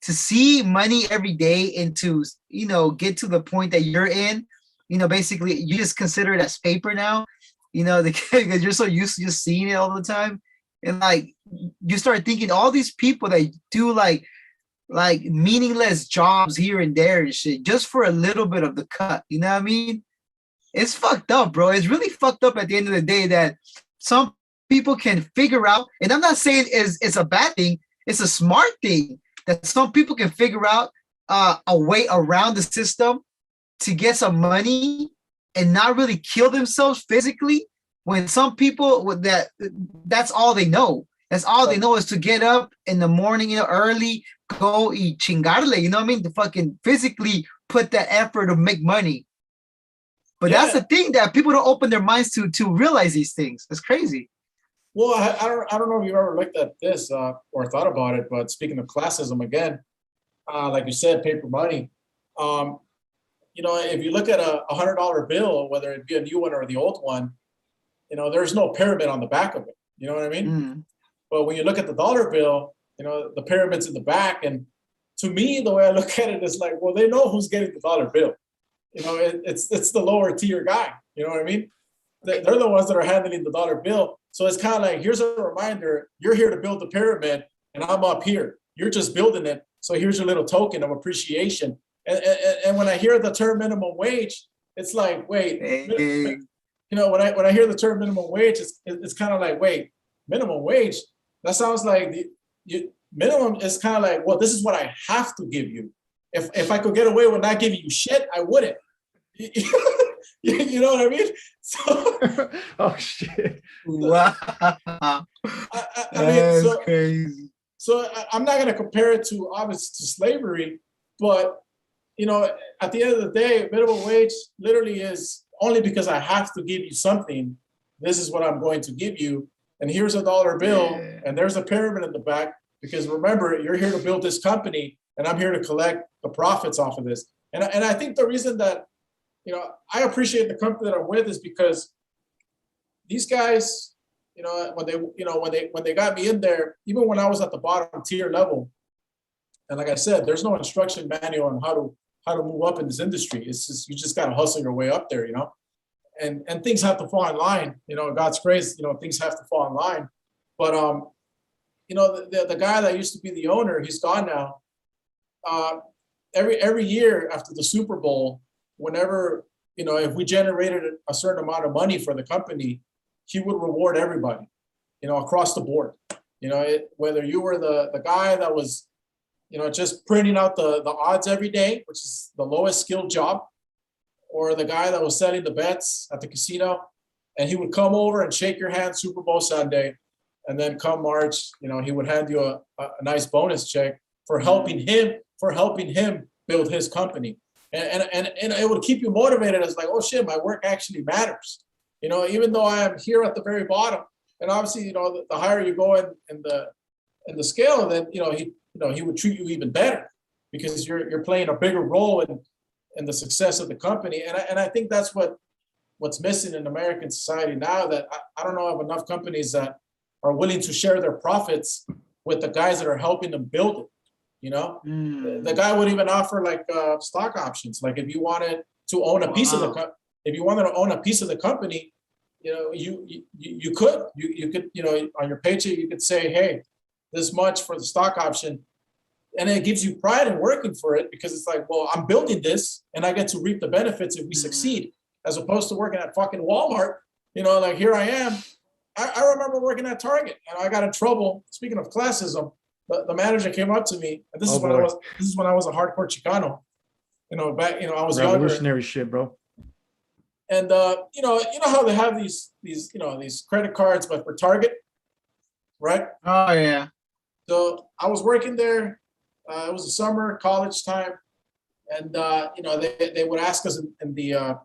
to see money every day and to, get to the point that you're in, basically you just consider it as paper now, because you're so used to just seeing it all the time. And like you start thinking all these people that do like meaningless jobs here and there and shit just for a little bit of the cut. You know what I mean? It's fucked up, bro. It's really fucked up at the end of the day that some people can figure out, and I'm not saying it's a bad thing, it's a smart thing that some people can figure out a way around the system to get some money and not really kill themselves physically. When some people with that's all they know. That's all they know is to get up in the morning, early, go eat chingarle, you know what I mean? To fucking physically put that effort to make money. But that's the thing that people don't open their minds to realize these things. It's crazy. Well, I don't know if you've ever looked at this or thought about it, but speaking of classism again, like you said, paper money. If you look at a $100 bill, whether it be a new one or the old one, there's no pyramid on the back of it. You know what I mean? Mm. But when you look at the dollar bill, the pyramid's in the back. And to me, the way I look at it is like, well, they know who's getting the dollar bill. It's the lower tier guy. You know what I mean? They're the ones that are handling the dollar bill. So it's kind of like, here's a reminder, you're here to build the pyramid and I'm up here. You're just building it. So here's your little token of appreciation. And when I hear the term minimum wage, it's like, wait, Hey. when I hear the term minimum wage, it's kind of like, wait, minimum wage? That sounds like minimum is kind of like, well, this is what I have to give you. If I could get away with not giving you shit, I wouldn't. You know what I mean? So, oh shit! Wow, that's crazy. So I'm not going to compare it to obviously to slavery, but at the end of the day, minimum wage literally is only because I have to give you something. This is what I'm going to give you, and here's a dollar bill, and there's a pyramid in the back. Because remember, you're here to build this company, and I'm here to collect the profits off of this. And I think the reason that I appreciate the company that I'm with is because these guys, when they got me in there, even when I was at the bottom tier level, and like I said, there's no instruction manual on how to move up in this industry. It's just you just got to hustle your way up there, and things have to fall in line. God's grace, things have to fall in line. But the guy that used to be the owner, he's gone now. Every year after the Super Bowl, whenever, if we generated a certain amount of money for the company, he would reward everybody, across the board. Whether you were the guy that was, just printing out the odds every day, which is the lowest skilled job, or the guy that was selling the bets at the casino, and he would come over and shake your hand Super Bowl Sunday, and then come March, he would hand you a nice bonus check for helping him build his company. And it would keep you motivated as like, oh shit, my work actually matters. Even though I am here at the very bottom, and obviously, the higher you go in the scale, then he would treat you even better because you're playing a bigger role in the success of the company. And I think that's what's missing in American society now. That I don't know of enough companies that are willing to share their profits with the guys that are helping them build it. The guy would even offer like stock options. Like if you wanted to own a piece of the company, you could on your paycheck you could say, hey, this much for the stock option, and it gives you pride in working for it because it's like, well, I'm building this and I get to reap the benefits if we succeed, as opposed to working at fucking Walmart. Like here I am. I remember working at Target and I got in trouble. Speaking of classism. The manager came up to me, and this is when I was a hardcore Chicano. I was revolutionary younger. Shit, bro. And how they have these credit cards, but for Target, right? Oh yeah. So I was working there. It was a summer, college time, and they would ask us in the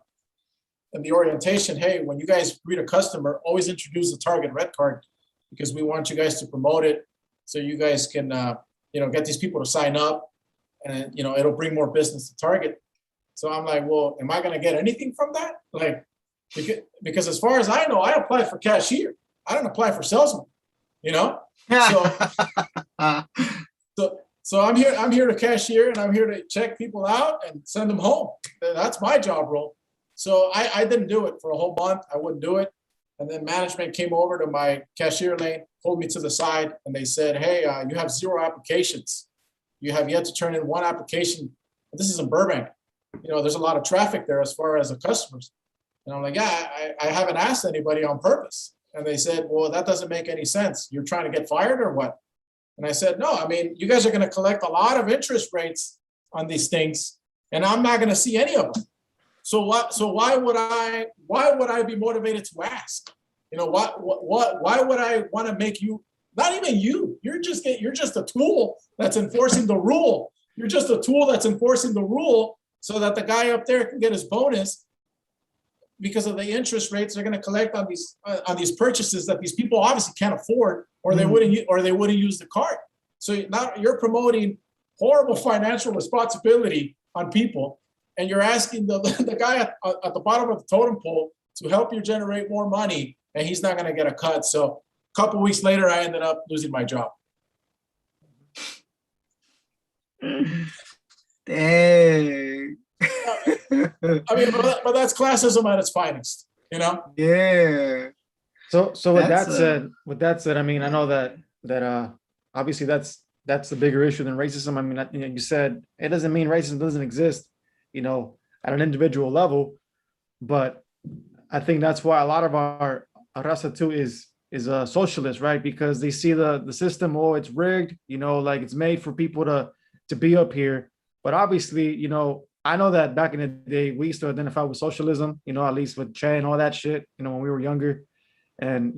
orientation, hey, when you guys greet a customer, always introduce the Target red card because we want you guys to promote it. So you guys can, get these people to sign up. and it'll bring more business to Target. So I'm like, well, am I going to get anything from that? Like, because as far as I know, I applied for cashier. I didn't apply for salesman, So, so I'm here to cashier, and I'm here to check people out and send them home. That's my job role. So I didn't do it for a whole month. I wouldn't do it. And then management came over to my cashier lane, pulled me to the side, and they said, hey, you have 0 applications. You have yet to turn in 1 application. This is in Burbank. There's a lot of traffic there as far as the customers. And I'm like, yeah, I haven't asked anybody on purpose. And they said, well, that doesn't make any sense. You're trying to get fired or what? And I said, no, I mean, you guys are going to collect a lot of interest rates on these things, and I'm not going to see any of them. So why would I be motivated to ask? Why would I want to make you, not even you, you're just a tool that's enforcing the rule. You're just a tool that's enforcing the rule so that the guy up there can get his bonus because of the interest rates they're going to collect on these purchases that these people obviously can't afford, or they wouldn't use the card. So now you're promoting horrible financial responsibility on people, and you're asking the guy at the bottom of the totem pole to help you generate more money, and he's not going to get a cut. So a couple of weeks later, I ended up losing my job. Dang. I mean, but that's classism at its finest, Yeah. So with that said, I mean, I know that obviously that's the bigger issue than racism. I mean, you said it doesn't mean racism doesn't exist, at an individual level, but I think that's why a lot of our Raza too is a socialist, right? Because they see the system, it's rigged, like it's made for people to be up here. But obviously, I know that back in the day, we used to identify with socialism, at least with Che and all that shit, when we were younger. And,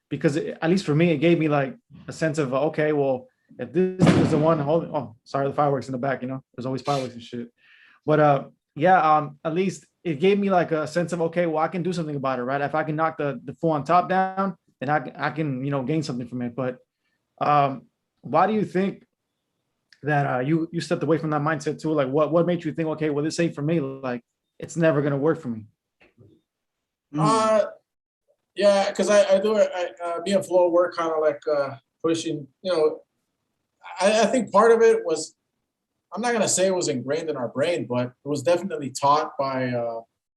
because at least for me, it gave me like a sense of, okay, well, if this is the one, sorry, the fireworks in the back, there's always fireworks and shit. But at least it gave me like a sense of, okay, well, I can do something about it, right? If I can knock the fool on top down, then I can, gain something from it. But why do you think that you stepped away from that mindset too? Like what made you think, okay, well, this ain't for me, like it's never gonna work for me? Yeah, because I do it. Me and Flo were kind of like pushing. I think part of it was, I'm not gonna say it was ingrained in our brain, but it was definitely taught by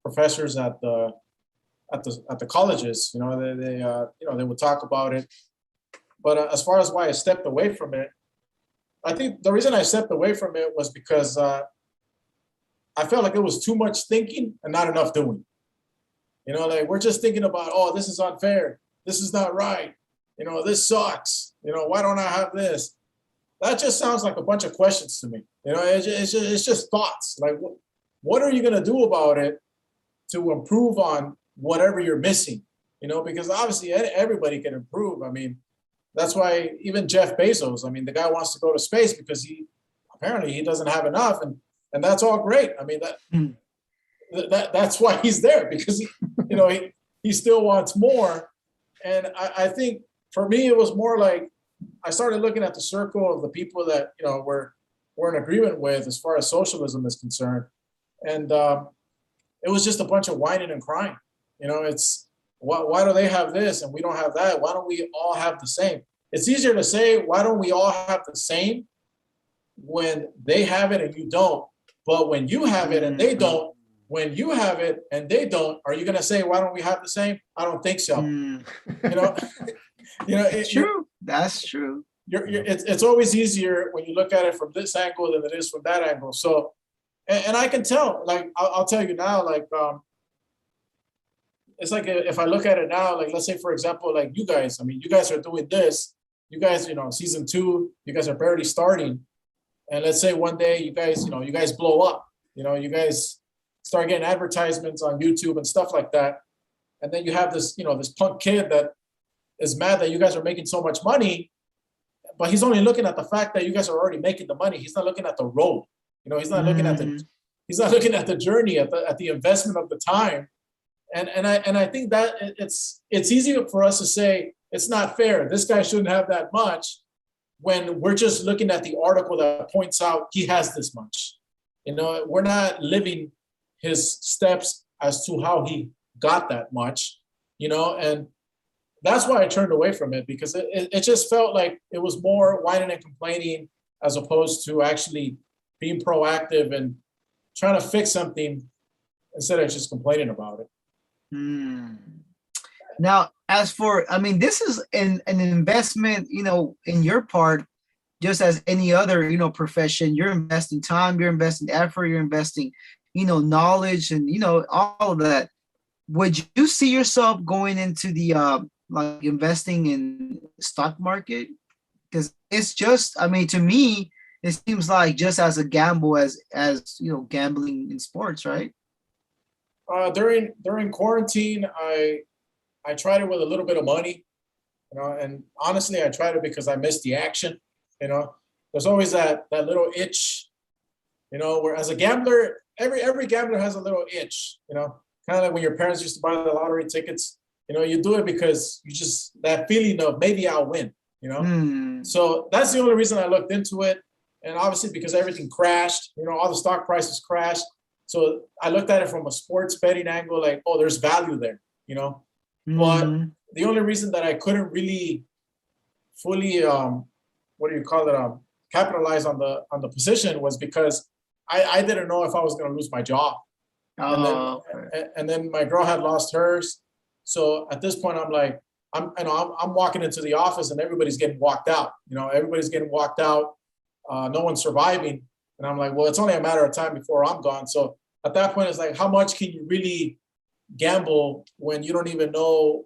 professors at the colleges. They would talk about it. But as far as why I stepped away from it, I think the reason I stepped away from it was because I felt like it was too much thinking and not enough doing. Like we're just thinking about, this is unfair. This is not right. This sucks. Why don't I have this? That just sounds like a bunch of questions to me. It's just thoughts. Like, what are you going to do about it to improve on whatever you're missing? Because obviously everybody can improve. I mean, that's why even Jeff Bezos, I mean, the guy wants to go to space because he doesn't have enough, and that's all great. I mean, that's why he's there, because he still wants more. And I think for me, it was more like I started looking at the circle of the people that we're in agreement with as far as socialism is concerned, and it was just a bunch of whining and crying. It's why do they have this and we don't have that? Why don't we all have the same? It's easier to say, why don't we all have the same when they have it and you don't? But when you have it and they don't, when you have it and they don't, are you going to say, why don't we have the same? I don't think so. It's true. That's true. It's always easier when you look at it from this angle than it is from that angle. So, and I can tell, like, I'll tell you now, like, it's like if I look at it now, like, let's say, for example, like you guys, I mean, you guys are doing this, you guys, season 2, you guys are barely starting. And let's say one day you guys blow up, you guys start getting advertisements on YouTube and stuff like that. And then you have this, this punk kid that is mad that you guys are making so much money, but he's only looking at the fact that you guys are already making the money. He's not looking at the road. He's not looking at the journey, at the investment of the time. And I think that it's easy for us to say it's not fair. This guy shouldn't have that much. when we're just looking at the article that points out he has this much. You know, we're not living his steps as to how he got that much, you know, and that's why I turned away from it, because it just felt like it was more whining and complaining as opposed to actually being proactive and trying to fix something instead of just complaining about it. Hmm. Now, as for, I mean, this is an investment, you know, in your part, just as any other, you know, profession. You're investing time, you're investing effort, you're investing, you know, knowledge, and you know, all of that. Would you see yourself going into the like investing in stock market? Because it's just, I mean, to me, it seems like just as a gamble as you know, gambling in sports, right? During quarantine, I tried it with a little bit of money, you know, and honestly, I tried it because I missed the action. You know, there's always that little itch, you know, where as a gambler, every gambler has a little itch, you know, kind of like when your parents used to buy the lottery tickets. You know, you do it because you just, that feeling of maybe I'll win, you know. So that's the only reason I looked into it. And obviously because everything crashed, you know, all the stock prices crashed. So I looked at it from a sports betting angle, like, oh, there's value there, you know. But the only reason that I couldn't really fully, what do you call it, capitalize on the position was because I didn't know if I was going to lose my job. Oh, And then my girl had lost hers. So at this point, I'm like, I'm walking into the office and everybody's getting walked out. You know, everybody's getting walked out. No one's surviving. And I'm like, well, it's only a matter of time before I'm gone. So at that point, it's like, how much can you really gamble when you don't even know?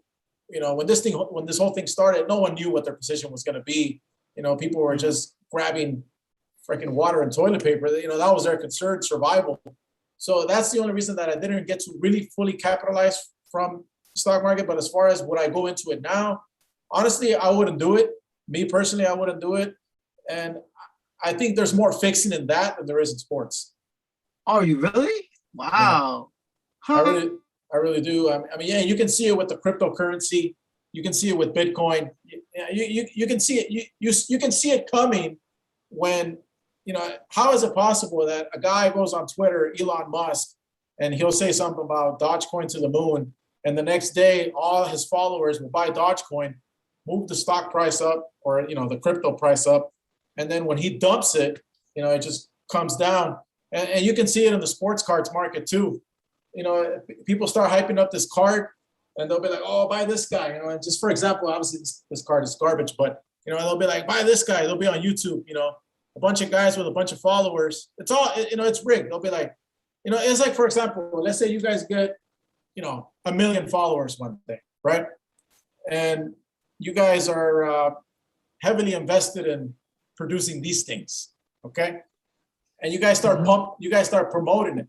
You know, when this whole thing started, no one knew what their position was going to be. You know, people were just grabbing freaking water and toilet paper. You know, that was their concern, survival. So that's the only reason that I didn't get to really fully capitalize from the stock market. But as far as would I go into it now, honestly, I wouldn't do it. Me personally, I wouldn't do it. And I think there's more fixing in that than there is in sports. oh, you really? Wow. I Huh. really do. I mean, yeah, you can see it with the cryptocurrency. You can see it with Bitcoin. You can see it. You can see it coming when, you know, how is it possible that a guy goes on Twitter, Elon Musk, and he'll say something about Dogecoin to the moon, and the next day all his followers will buy Dogecoin, move the stock price up, or, you know, the crypto price up, and then when he dumps it, you know, it just comes down. And you can see it in the sports cards market too. You know, people start hyping up this card, and they'll be like, "Oh, buy this guy." You know, and just for example, obviously this card is garbage, but you know, they'll be like, "Buy this guy." They'll be on YouTube. You know, a bunch of guys with a bunch of followers. It's all, you know, it's rigged. They'll be like, you know, it's like, for example, let's say you guys get, you know, 1 million followers one day, right? And you guys are heavily invested in producing these things, okay? And you guys start promoting it,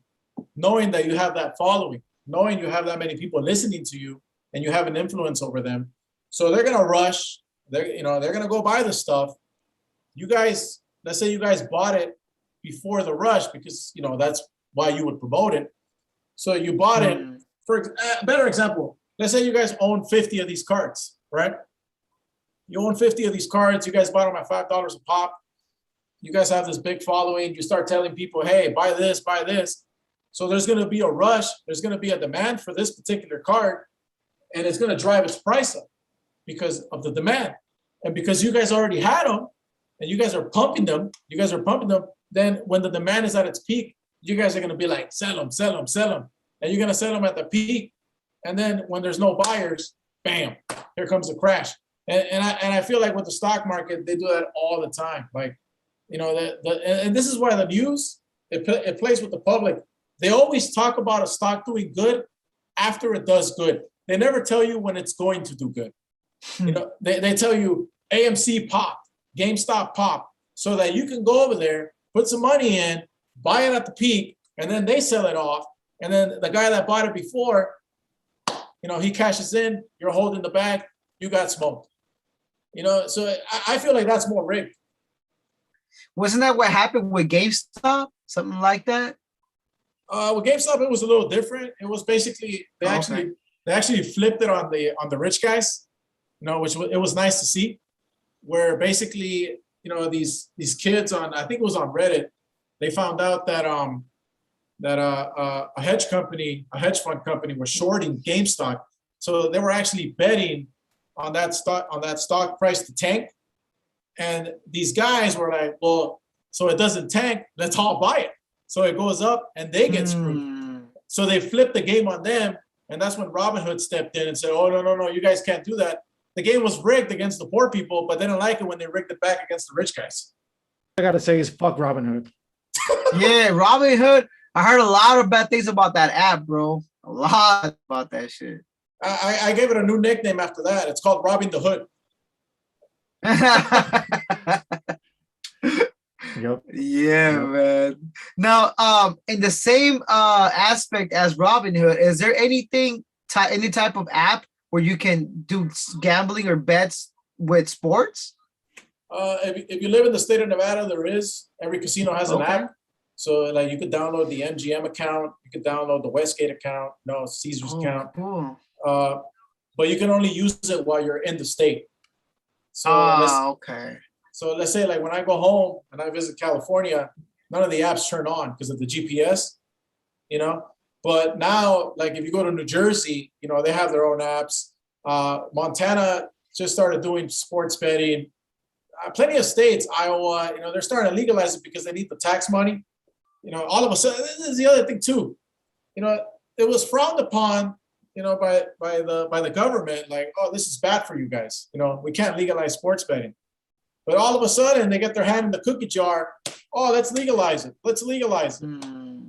knowing that you have that following, knowing you have that many people listening to you, and you have an influence over them. So they're gonna rush. They're gonna go buy the stuff. You guys, let's say you guys bought it before the rush because, you know, that's why you would promote it. So you bought it. For a better example, let's say you guys own 50 of these cards, right? You own 50 of these cards. You guys bought them at $5 a pop. You guys have this big following. You start telling people, hey, buy this, buy this. So there's going to be a rush. There's going to be a demand for this particular card, and it's going to drive its price up because of the demand. And because you guys already had them and you guys are pumping them, then when the demand is at its peak, you guys are going to be like, sell them, sell them, sell them. And you're going to sell them at the peak. And then when there's no buyers, bam, here comes the crash. And I feel like with the stock market, they do that all the time. Like, you know, and this is why the news, it plays with the public. They always talk about a stock doing good after it does good. They never tell you when it's going to do good. You know, they tell you AMC popped, GameStop popped, so that you can go over there, put some money in, buy it at the peak, and then they sell it off. And then the guy that bought it before, you know, he cashes in, you're holding the bag, you got smoked. You know, so I feel like that's more rigged. Wasn't that what happened with GameStop? Something like that? With GameStop, it was a little different. It was basically they actually flipped it on the rich guys, you know, which it was nice to see. Where basically these kids on, I think it was on Reddit, they found out that a hedge fund company was shorting GameStop. So they were actually betting on that stock price to tank. And these guys were like, well, so it doesn't tank, let's all buy it. So it goes up and they get screwed. So they flipped the game on them. And that's when Robinhood stepped in and said, oh, no, you guys can't do that. The game was rigged against the poor people, but they didn't like it when they rigged it back against the rich guys. I got to say is fuck Robinhood. Yeah, Robinhood. I heard a lot of bad things about that app, bro. A lot about that shit. I gave it a new nickname after that. It's called Robbing the Hood. Yep. Yeah, man. Now, in the same aspect as Robinhood, is there any type of app where you can do gambling or bets with sports? If you live in the state of Nevada, there is. Every casino has an app. So like you could download the MGM account, you could download the Westgate account, Caesar's account. Cool. But you can only use it while you're in the state. So okay. So let's say like when I go home and I visit California, none of the apps turn on because of the GPS, But now, like if you go to New Jersey, they have their own apps. Montana just started doing sports betting. Plenty of states, Iowa, they're starting to legalize it because they need the tax money. All of a sudden, this is the other thing too. It was frowned upon, by the government, like, oh, this is bad for you guys. We can't legalize sports betting. But all of a sudden, they get their hand in the cookie jar. Oh, let's legalize it. Let's legalize it.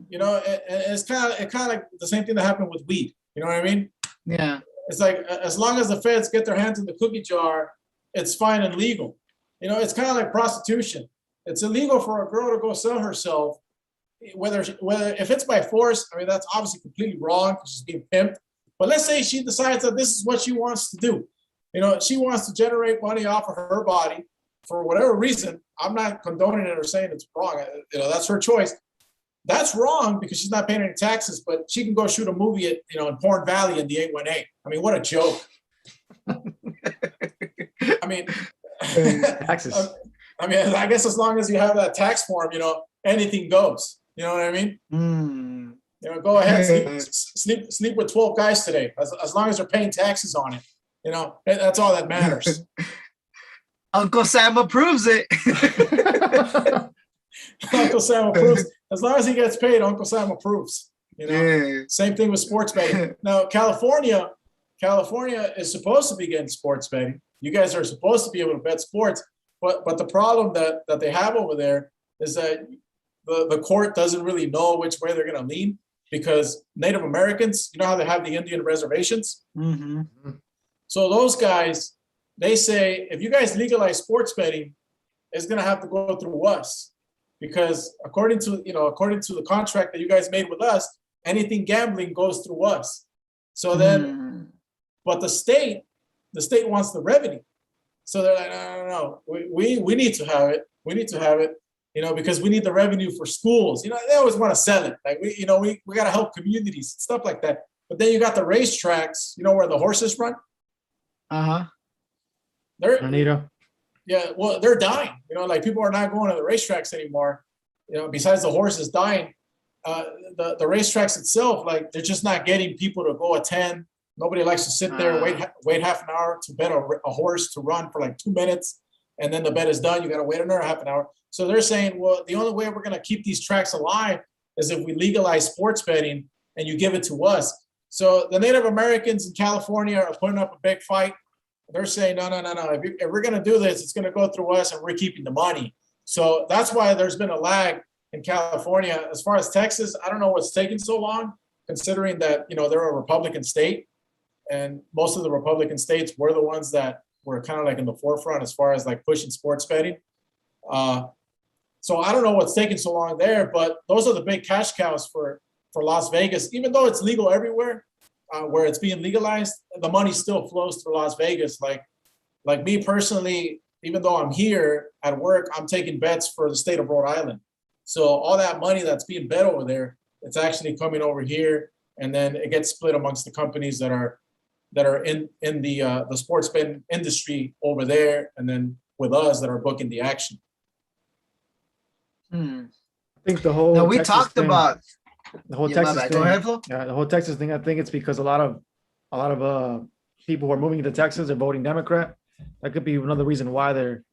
It's kind of like the same thing that happened with weed. You know what I mean? Yeah. It's like as long as the feds get their hands in the cookie jar, it's fine and legal. It's kind of like prostitution. It's illegal for a girl to go sell herself, whether if it's by force. I mean, that's obviously completely wrong because she's being pimped. But let's say she decides that this is what she wants to do. She wants to generate money off of her body for whatever reason. I'm not condoning it or saying it's wrong. That's her choice. That's wrong because she's not paying any taxes, but she can go shoot a movie at, in Porn Valley in the 818. I mean, what a joke. I mean, Taxes. I guess as long as you have that tax form, anything goes. You know what I mean? Go ahead, sleep with 12 guys today, as long as they're paying taxes on it. That's all that matters. Uncle Sam approves it. Uncle Sam approves. As long as he gets paid, Uncle Sam approves. Yeah. Same thing with sports betting. Now, California is supposed to be getting sports betting. You guys are supposed to be able to bet sports, but the problem that they have over there is that the court doesn't really know which way they're going to lean because Native Americans, how they have the Indian reservations. Mm-hmm. So those guys, they say, if you guys legalize sports betting, it's going to have to go through us. Because according to the contract that you guys made with us, anything gambling goes through us. So then, but the state wants the revenue. So they're like, no. We need to have it. We need to have it, because we need the revenue for schools. They always want to sell it. Like we got to help communities, stuff like that. But then you got the racetracks, where the horses run. Anita. Yeah, well, they're dying. Like people are not going to the racetracks anymore. Besides the horses dying, the racetracks itself, like they're just not getting people to go attend. Nobody likes to sit there, wait half an hour to bet a horse to run for like 2 minutes, and then the bet is done. You got to wait another half an hour. So they're saying, well, the only way we're going to keep these tracks alive is if we legalize sports betting and you give it to us. So the Native Americans in California are putting up a big fight. They're saying, no. If we're going to do this, it's going to go through us and we're keeping the money. So that's why there's been a lag in California. As far as Texas, I don't know what's taking so long, considering that, they're a Republican state. And most of the Republican states were the ones that were kind of like in the forefront as far as like pushing sports betting. So I don't know what's taking so long there, but those are the big cash cows for Las Vegas. Even though it's legal everywhere, where it's being legalized, the money still flows through Las Vegas. Like me personally, even though I'm here at work, I'm taking bets for the state of Rhode Island. So all that money that's being bet over there, it's actually coming over here, and then it gets split amongst the companies that are in the sports betting industry over there, and then with us that are booking the action. Hmm. I think the whole Now we Texas talked thing, about. the whole Yeah, my Texas bad. Go ahead, thing, Flo. yeah, the whole Texas thing. I think it's because a lot of people who are moving to Texas are voting Democrat. That could be another reason why they're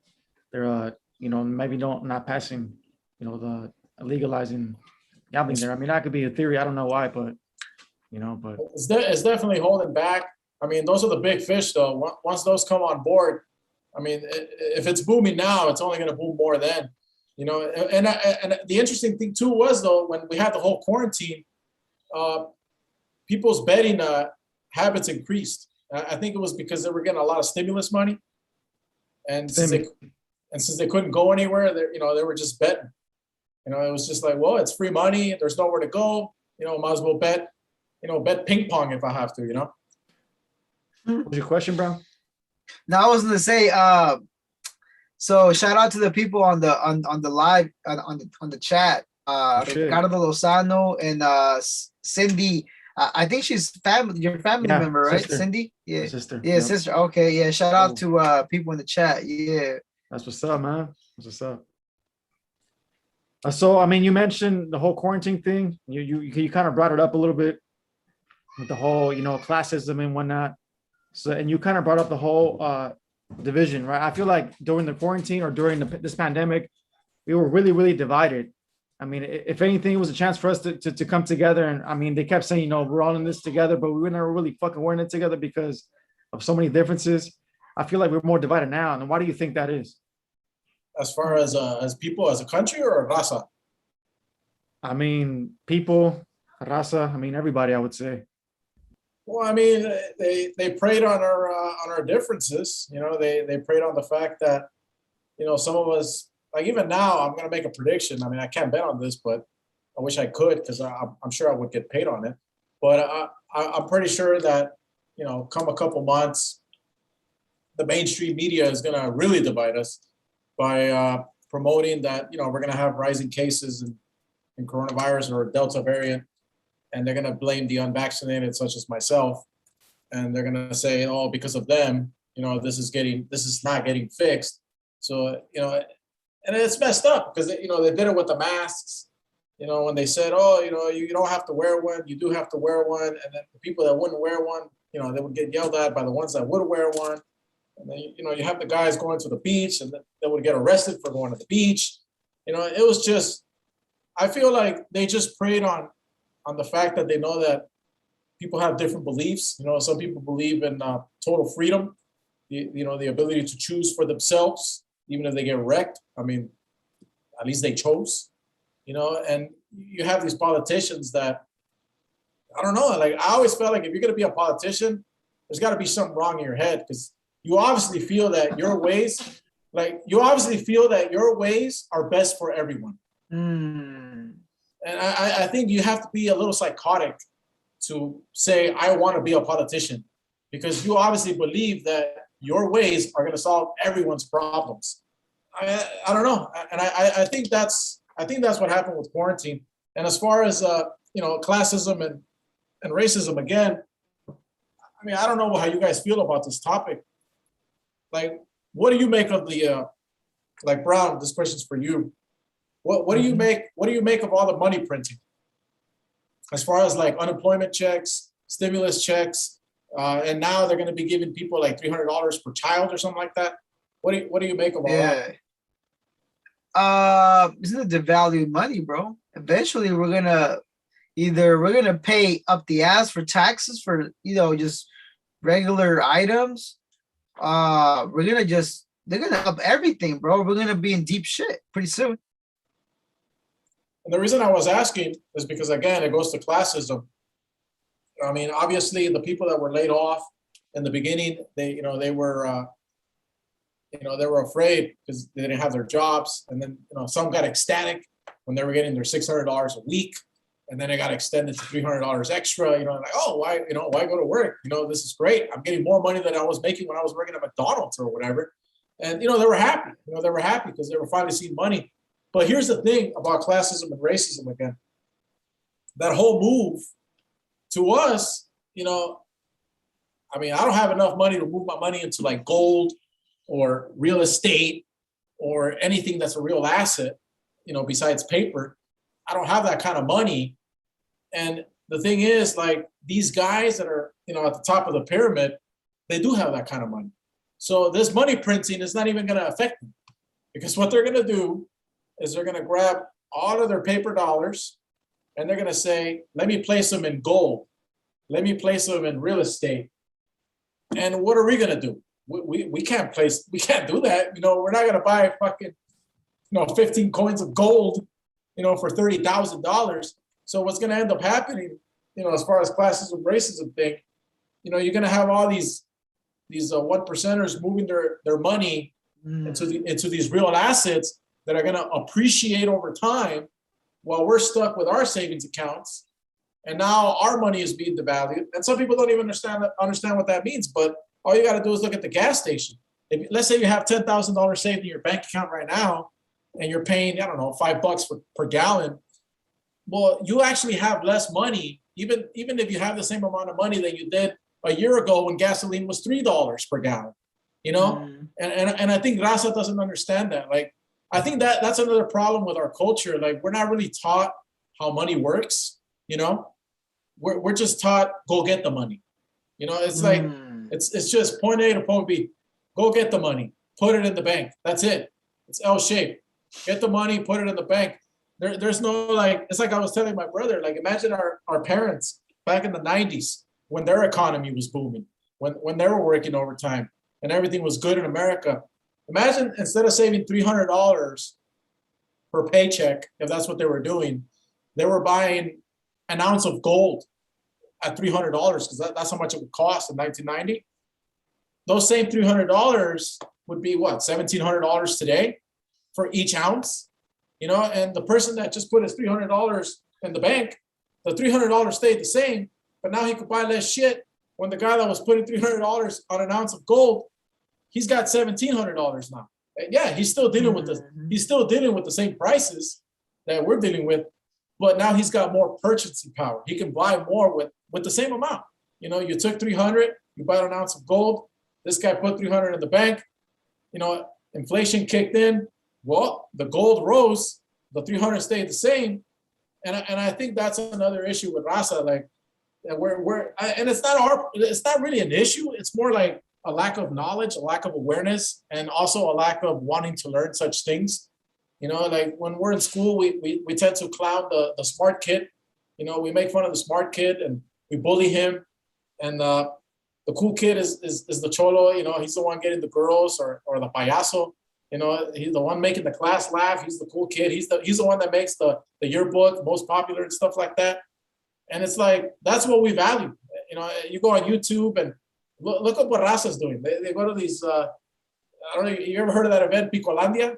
maybe don't not passing the legalizing gambling there. I mean, that could be a theory. I don't know why, but It's definitely holding back. I mean, those are the big fish, though. Once those come on board, I mean, if it's booming now, it's only going to boom more then. And the interesting thing too was though when we had the whole quarantine, uh, people's betting habits increased. I think it was because they were getting a lot of stimulus money, and since they couldn't go anywhere, they were just betting. It was just like, well, it's free money. There's nowhere to go. Might as well bet. Bet ping pong if I have to. what was your question, bro? Now I was gonna say, so shout out to the people on the live on the chat. Oh, shit. Ricardo Lozano and Cindy. I think she's your family Yeah, member, right? sister. Cindy? Yeah. Sister. Yeah, Yep. sister. Okay, yeah. Shout out to people in the chat. Yeah. That's what's up, man. That's what's up. So, I mean, you mentioned the whole quarantine thing. You kind of brought it up a little bit with the whole, classism and whatnot. So, and you kind of brought up the whole division, right? I feel like during the quarantine or during this pandemic, we were really, really divided. I mean, if anything, it was a chance for us to come together. And I mean, they kept saying, we're all in this together, but we were never really fucking wearing it together because of so many differences. I feel like we're more divided now. And why do you think that is? As far as people, as a country, or Raza? I mean, people, Raza, I mean, everybody, I would say. Well, I mean, they preyed on our differences. They preyed on the fact that some of us, like even now, I'm going to make a prediction. I mean, I can't bet on this, but I wish I could because I'm sure I would get paid on it. But I'm pretty sure that come a couple months, the mainstream media is going to really divide us by promoting that we're going to have rising cases in coronavirus or Delta variant, and they're going to blame the unvaccinated, such as myself, and they're going to say, oh, because of them, this is not getting fixed. So and it's messed up because they did it with the masks. When they said, oh, you don't have to wear one, you do have to wear one, and then the people that wouldn't wear one, they would get yelled at by the ones that would wear one. And then you have the guys going to the beach, and they would get arrested for going to the beach. It was just, I feel like they just preyed on the fact that they know that people have different beliefs. Some people believe in total freedom, the ability to choose for themselves, even if they get wrecked. I mean, at least they chose, and you have these politicians that, I don't know, like I always felt like if you're going to be a politician, there's got to be something wrong in your head because you obviously feel that your ways, are best for everyone. Mm. And I think you have to be a little psychotic to say, I want to be a politician, because you obviously believe that your ways are going to solve everyone's problems. I don't know. And I think that's what happened with quarantine. And as far as, classism and racism, again, I mean, I don't know how you guys feel about this topic. Like, what do you make of the, like Brown, this question's for you. What do you make of all the money printing? As far as like unemployment checks, stimulus checks, and now they're going to be giving people like $300 per child or something like that. What do you make of all that? Isn't it devalue money, bro? Eventually, we're gonna pay up the ass for taxes for just regular items. They're gonna up everything, bro. We're gonna be in deep shit pretty soon. And the reason I was asking is because, again, it goes to classism. I mean, obviously, the people that were laid off in the beginning, they were afraid because they didn't have their jobs, and then some got ecstatic when they were getting their $600 a week, and then it got extended to $300 extra. Like, oh, why go to work? This is great. I'm getting more money than I was making when I was working at McDonald's or whatever. And they were happy. They were happy because they were finally seeing money. But here's the thing about classism and racism again. That whole move to us, I mean, I don't have enough money to move my money into like gold or real estate or anything that's a real asset. besides paper. I don't have that kind of money. And the thing is, like, these guys that are, at the top of the pyramid, they do have that kind of money. So this money printing is not even going to affect them, because what they're going to do is they're going to grab all of their paper dollars and they're going to say, let me place them in gold. Let me place them in real estate. And what are we going to do? We can't do that. We're not going to buy fucking, 15 coins of gold, for $30,000. So what's going to end up happening, as far as classism, racism thing, you're going to have all these one percenters moving their money into these real assets that are going to appreciate over time, while we're stuck with our savings accounts. And now our money is being devalued. And some people don't even understand what that means. But all you got to do is look at the gas station. Let's say you have $10,000 saved in your bank account right now, and you're paying, I don't know, $5 per gallon. Well, you actually have less money, even if you have the same amount of money that you did a year ago when gasoline was $3 per gallon. And I think Raza doesn't understand that. Like, I think that's another problem with our culture. Like, we're not really taught how money works. We're just taught, go get the money. It's like, it's just point A to point B. Go get the money, put it in the bank. That's it. It's L-shaped. Get the money, put it in the bank. There's no, like, it's like I was telling my brother, like, imagine our parents back in the 90s when their economy was booming, when they were working overtime and everything was good in America. Imagine, instead of saving $300 per paycheck, if that's what they were doing, they were buying an ounce of gold at $300, because that's how much it would cost in 1990. Those same $300 would be what, $1,700 today for each ounce, and the person that just put his $300 in the bank, the $300 stayed the same, but now he could buy less shit, when the guy that was putting $300 on an ounce of gold, he's got $1,700 now. And yeah, he's still dealing with the same prices that we're dealing with, but now he's got more purchasing power. He can buy more with the same amount. You took 300, you bought an ounce of gold. This guy put 300 in the bank. Inflation kicked in. Well, the gold rose, the 300 stayed the same. And I think that's another issue with Raza. Like, and it's not really an issue. It's more like a lack of knowledge, a lack of awareness, and also a lack of wanting to learn such things. Like, when we're in school, we tend to clown the smart kid. We make fun of the smart kid and we bully him. And the cool kid is the cholo. He's the one getting the girls, or the payaso. He's the one making the class laugh. He's the cool kid. He's the one that makes the yearbook most popular and stuff like that. And it's like, that's what we value. You go on YouTube and look at what Raza's doing. They go to these, I don't know, you ever heard of that event, Picolandia?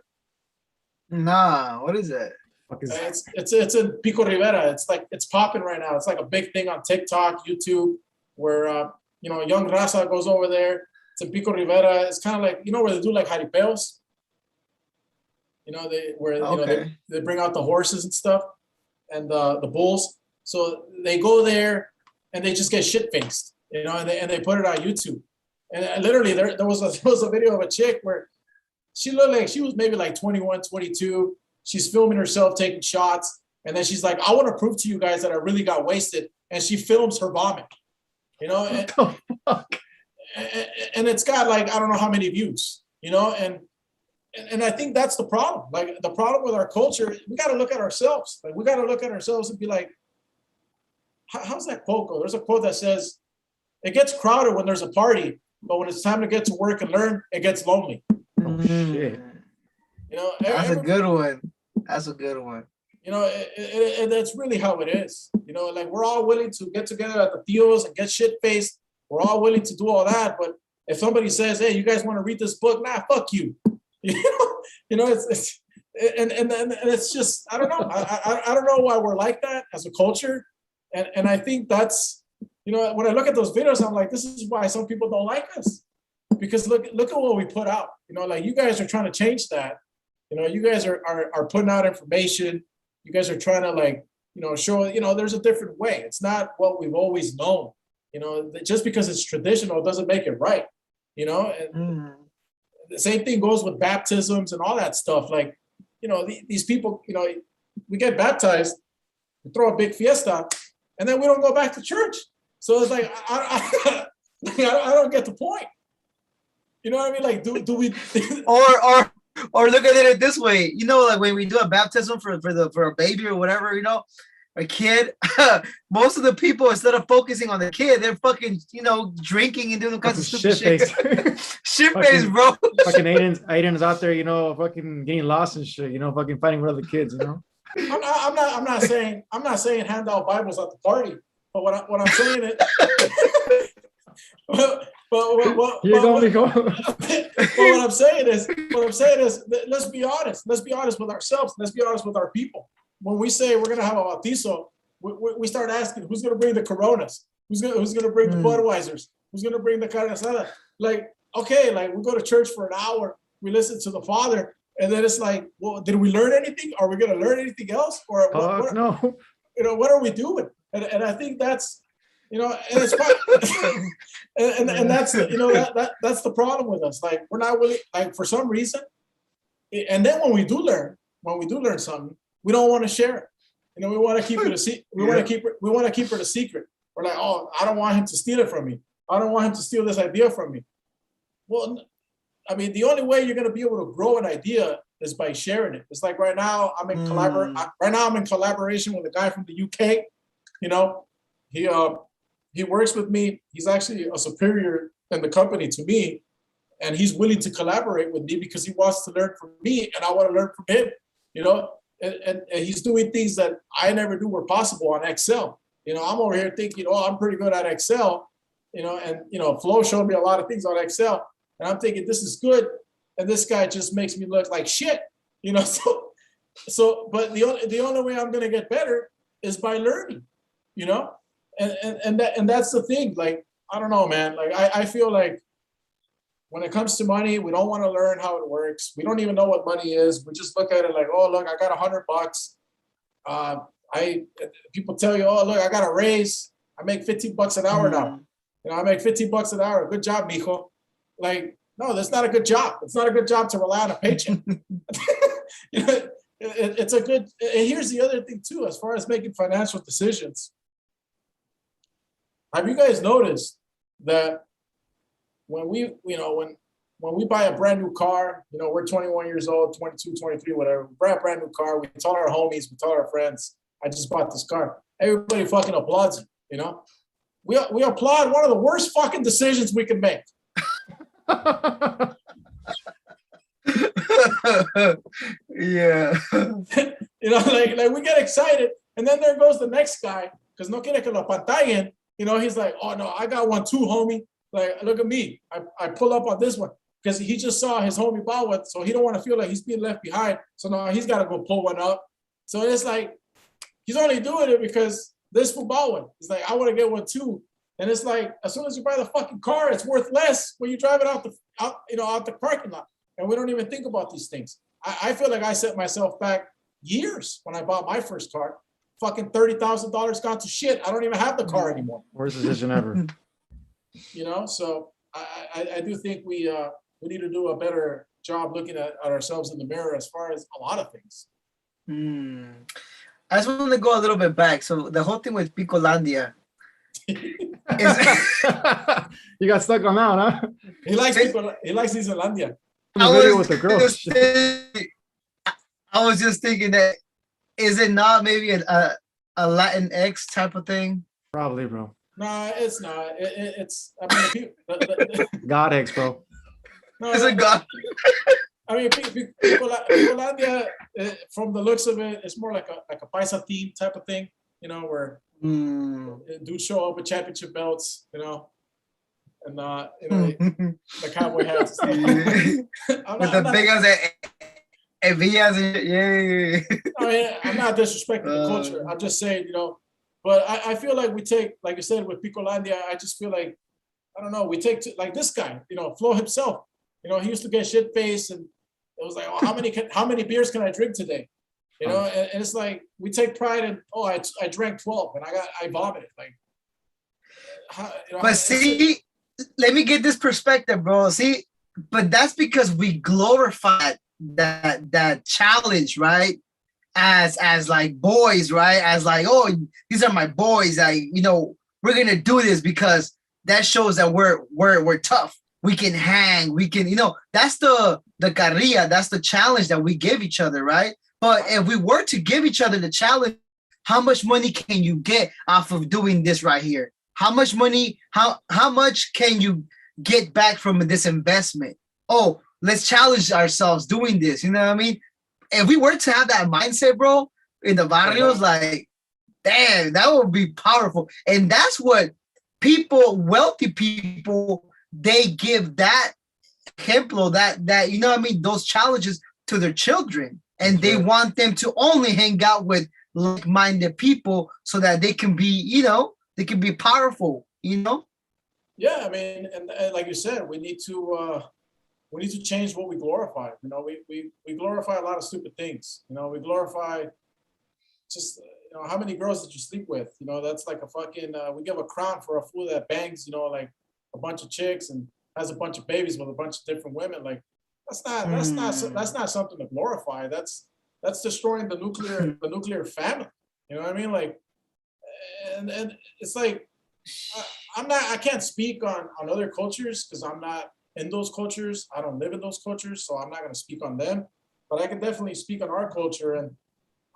Nah, what is that? It's in Pico Rivera. It's like, it's popping right now. It's like a big thing on TikTok, YouTube, where young Raza goes over there. It's in Pico Rivera. It's kind of like, where they do like jaripeos. They bring out the horses and stuff, and the bulls. So they go there and they just get shit faced, and they put it on YouTube. And literally there was a video of a chick where she looked like she was maybe like 21, 22. She's filming herself taking shots. And then she's like, I want to prove to you guys that I really got wasted. And she films her vomit, and, what the fuck? and it's got like, I don't know how many views, and I think that's the problem. Like, the problem with our culture, we got to look at ourselves. Like, we got to look at ourselves and be like, how's that quote go? There's a quote that says, it gets crowded when there's a party, but when it's time to get to work and learn, it gets lonely. Oh, shit. That's a good one. That's a good one. And that's really how it is. Like, we're all willing to get together at the Theos and get shit faced. We're all willing to do all that. But if somebody says, hey, you guys want to read this book? Nah, fuck you. It's just, I don't know. I don't know why we're like that as a culture. And I think that's, when I look at those videos, I'm like, this is why some people don't like us. Because look at what we put out. Like, you guys are trying to change that. You guys are putting out information. You guys are trying to, like, show, there's a different way. It's not what we've always known. Just because it's traditional doesn't make it right. And the same thing goes with baptisms and all that stuff. Like, these people, we get baptized, we throw a big fiesta, and then we don't go back to church. So it's like, I don't get the point. You know what I mean? Like, do we? or look at it this way, like when we do a baptism for a baby or whatever, a kid, most of the people, instead of focusing on the kid, they're fucking, drinking and doing all kinds of stupid shit. Shit face, bro. Fucking Aiden's out there, fucking getting lost and shit, fucking fighting with other kids, I'm not saying hand out Bibles at the party, but what I'm saying is, but what I'm saying is, let's be honest. Let's be honest with ourselves. Let's be honest with our people. When we say we're gonna have a bautizo, we start asking who's gonna bring the Coronas, who's gonna bring the Budweisers, who's gonna bring the carne asada. Like, okay, like we go to church for an hour, we listen to the Father, and then it's like, well, did we learn anything? Are we gonna learn anything else? Or no? What are we doing? And I think that's, and it's fine. and that's that's the problem with us. Like, we're not really, like, for some reason. And then when we do learn something, we don't want to share it. We want to keep it a secret. We want to keep it a secret. We're like, oh, I don't want him to steal it from me. I don't want him to steal this idea from me. Well, I mean, the only way you're going to be able to grow an idea is by sharing it. It's like right now I'm in collaboration with a guy from the UK. He works with me. He's actually a superior in the company to me, and he's willing to collaborate with me because he wants to learn from me, and I want to learn from him. And he's doing things that I never knew were possible on Excel. I'm over here thinking, oh, I'm pretty good at Excel. And Flo showed me a lot of things on Excel, and I'm thinking this is good, and this guy just makes me look like shit. But the only way I'm gonna get better is by learning. And that's the thing. Like, I don't know, man. Like, I feel like when it comes to money, we don't want to learn how it works. We don't even know what money is. We just look at it like, oh, look, I got $100. People tell you, oh, look, I got a raise. I make $15 an hour now. I make $15 an hour. Good job, mijo. Like, no, that's not a good job. It's not a good job to rely on a paycheck. It's a good. And here's the other thing too, as far as making financial decisions. Have you guys noticed that when we buy a brand new car, we're 21 years old, 22, 23, whatever, we buy a brand new car, we tell our homies, we tell our friends, I just bought this car. Everybody fucking applauds it, We applaud one of the worst fucking decisions we can make. Yeah. Like we get excited, and then there goes the next guy, because no quiere que lo pantallen. He's like, oh no, I got one too, homie. Like, look at me. I pull up on this one because he just saw his homie buy one, so he don't want to feel like he's being left behind. So now he's got to go pull one up. So it's like he's only doing it because this fool bought one. It's like, I want to get one too. And it's like, as soon as you buy the fucking car, it's worth less when you drive it out the parking lot. And we don't even think about these things. I feel like I set myself back years when I bought my first car. Fucking $30,000 gone to shit. I don't even have the car anymore. Worst decision ever. So I do think we need to do a better job looking at ourselves in the mirror as far as a lot of things. I just want to go a little bit back. So the whole thing with Picolandia. You got stuck on that, huh? He likes Islandia. With the girls. I was just thinking that, is it not maybe a Latin X type of thing? Probably, bro. No, it's not. It's. God X, bro. No, it's a God. I mean, Picolandia, from the looks of it, it's more like a paisa team type of thing. Where dudes show up with championship belts. And the cowboy hats. With the big ones and Villas, yeah. I mean, I'm not disrespecting the culture. I'm just saying, but I feel like we take, like you said, with Picolandia, I just feel like, I don't know, we take like this guy, Flo himself. He used to get shit faced, and it was like, oh, how many beers can I drink today? And it's like we take pride in, oh, I drank 12 and I vomited. Like, but see, let me get this perspective, bro. See, but that's because we glorify it that challenge, right? As like boys, right? As like, oh, these are my boys. Like, we're gonna do this because that shows that we're tough. We can hang. We can, that's the carrilla. That's the challenge that we give each other, right? But if we were to give each other the challenge, how much money can you get off of doing this right here? How much money? How much can you get back from this investment? Oh, let's challenge ourselves doing this. You know what I mean? If we were to have that mindset, bro, in the barrios, like, damn, that would be powerful. And that's what wealthy people, they give that ejemplo, that you know what I mean, those challenges to their children, and they want them to only hang out with like-minded people so that they can be, they can be powerful. Yeah, I mean, and like you said, we need to change what we glorify. We glorify a lot of stupid things. We glorify just how many girls did you sleep with? That's like a fucking we give a crown for a fool that bangs like a bunch of chicks and has a bunch of babies with a bunch of different women. Like that's not something to glorify. That's destroying the nuclear family. You know what I mean? Like, and it's like I can't speak on other cultures because I'm not in those cultures. I don't live in those cultures, so I'm not going to speak on them. But I can definitely speak on our culture, and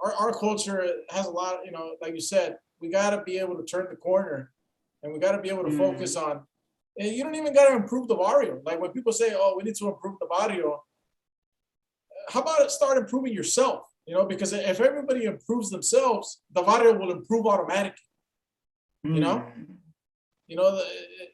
our culture has a lot. Like you said, we got to be able to turn the corner, and we got to be able to focus on. And you don't even got to improve the barrio. Like when people say, "Oh, we need to improve the barrio," how about start improving yourself? Because if everybody improves themselves, the barrio will improve automatically.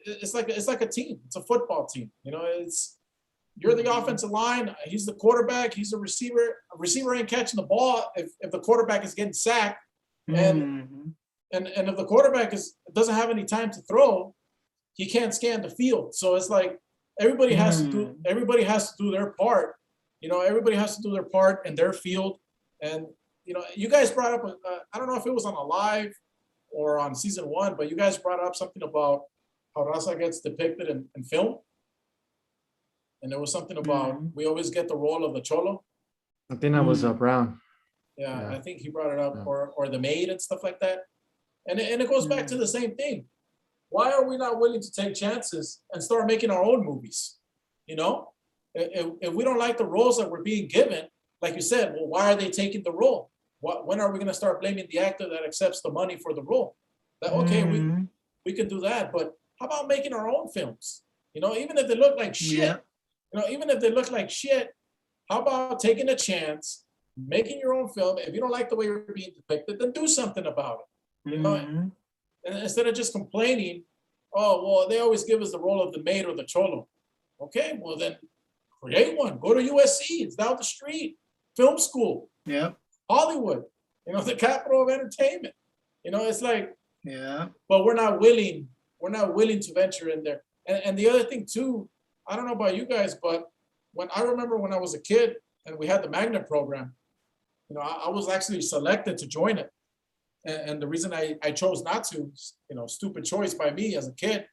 It's like a team. It's a football team. You're the offensive line. He's the quarterback. He's a receiver. A receiver ain't catching the ball if the quarterback is getting sacked, and if the quarterback doesn't have any time to throw, he can't scan the field. So it's like everybody has to do their part. Everybody has to do their part in their field. And you guys brought up I don't know if it was on a live or on season 1, but you guys brought up something about how Raza gets depicted in film. And there was something about we always get the role of the cholo. I think that was Brown. Yeah, I think he brought it up, or the maid and stuff like that. And it goes back to the same thing. Why are we not willing to take chances and start making our own movies? If we don't like the roles that we're being given, like you said, well, why are they taking the role? When are we going to start blaming the actor that accepts the money for the role? We can do that, but how about making our own films? Even if they look like shit, even if they look like shit, how about taking a chance, making your own film? If you don't like the way you're being depicted, then do something about it. And instead of just complaining, oh, well, they always give us the role of the maid or the cholo. Okay, well then create one. Go to USC. It's down the street. Film school. Yeah. Hollywood. The capital of entertainment. It's like, but we're not willing to venture in there. And the other thing too, I don't know about you guys, but I remember when I was a kid and we had the magnet program, I was actually selected to join it. And the reason I chose not to, stupid choice by me as a kid,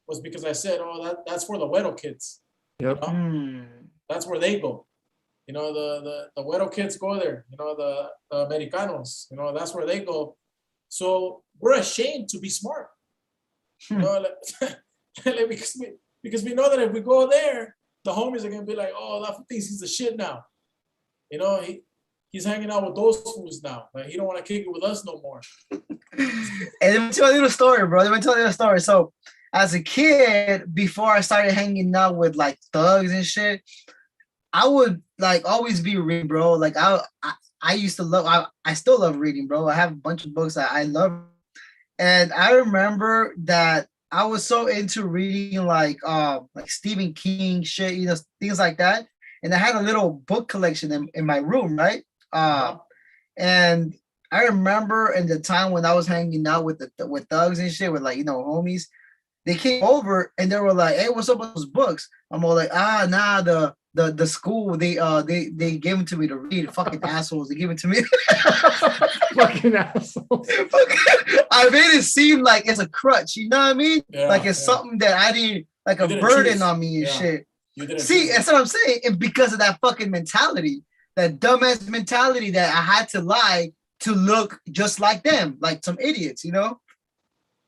was because I said, oh, that's for the Weddle kids. Yep. That's where they go. The Weddle kids go there. The Americanos, that's where they go. So we're ashamed to be smart. Because we know that if we go there, the homies are gonna be like, oh, that thinks he's the shit now. He's hanging out with those fools now. Like, he don't want to kick it with us no more. And let me tell you a story, bro. Let me tell you a story. So as a kid, before I started hanging out with like thugs and shit, I would like always be reading, bro. Like I used to love, I still love reading, bro. I have a bunch of books that I love. And I remember that I was so into reading like Stephen King shit, things like that. And I had a little book collection in my room, right? And I remember in the time when I was hanging out with thugs and shit, with like, homies, they came over and they were like, hey, what's up with those books? I'm all like, nah, the school, they gave them to me to read. Fucking assholes, they gave it to me. Fucking assholes. I made it seem like it's a crutch, you know what I mean? Yeah, like it's something that I didn't, like a burden on me and shit. You didn't See, choose that's it. what I'm saying. And because of that fucking mentality, that dumbass mentality that I had to lie to look just like them, like some idiots, you know?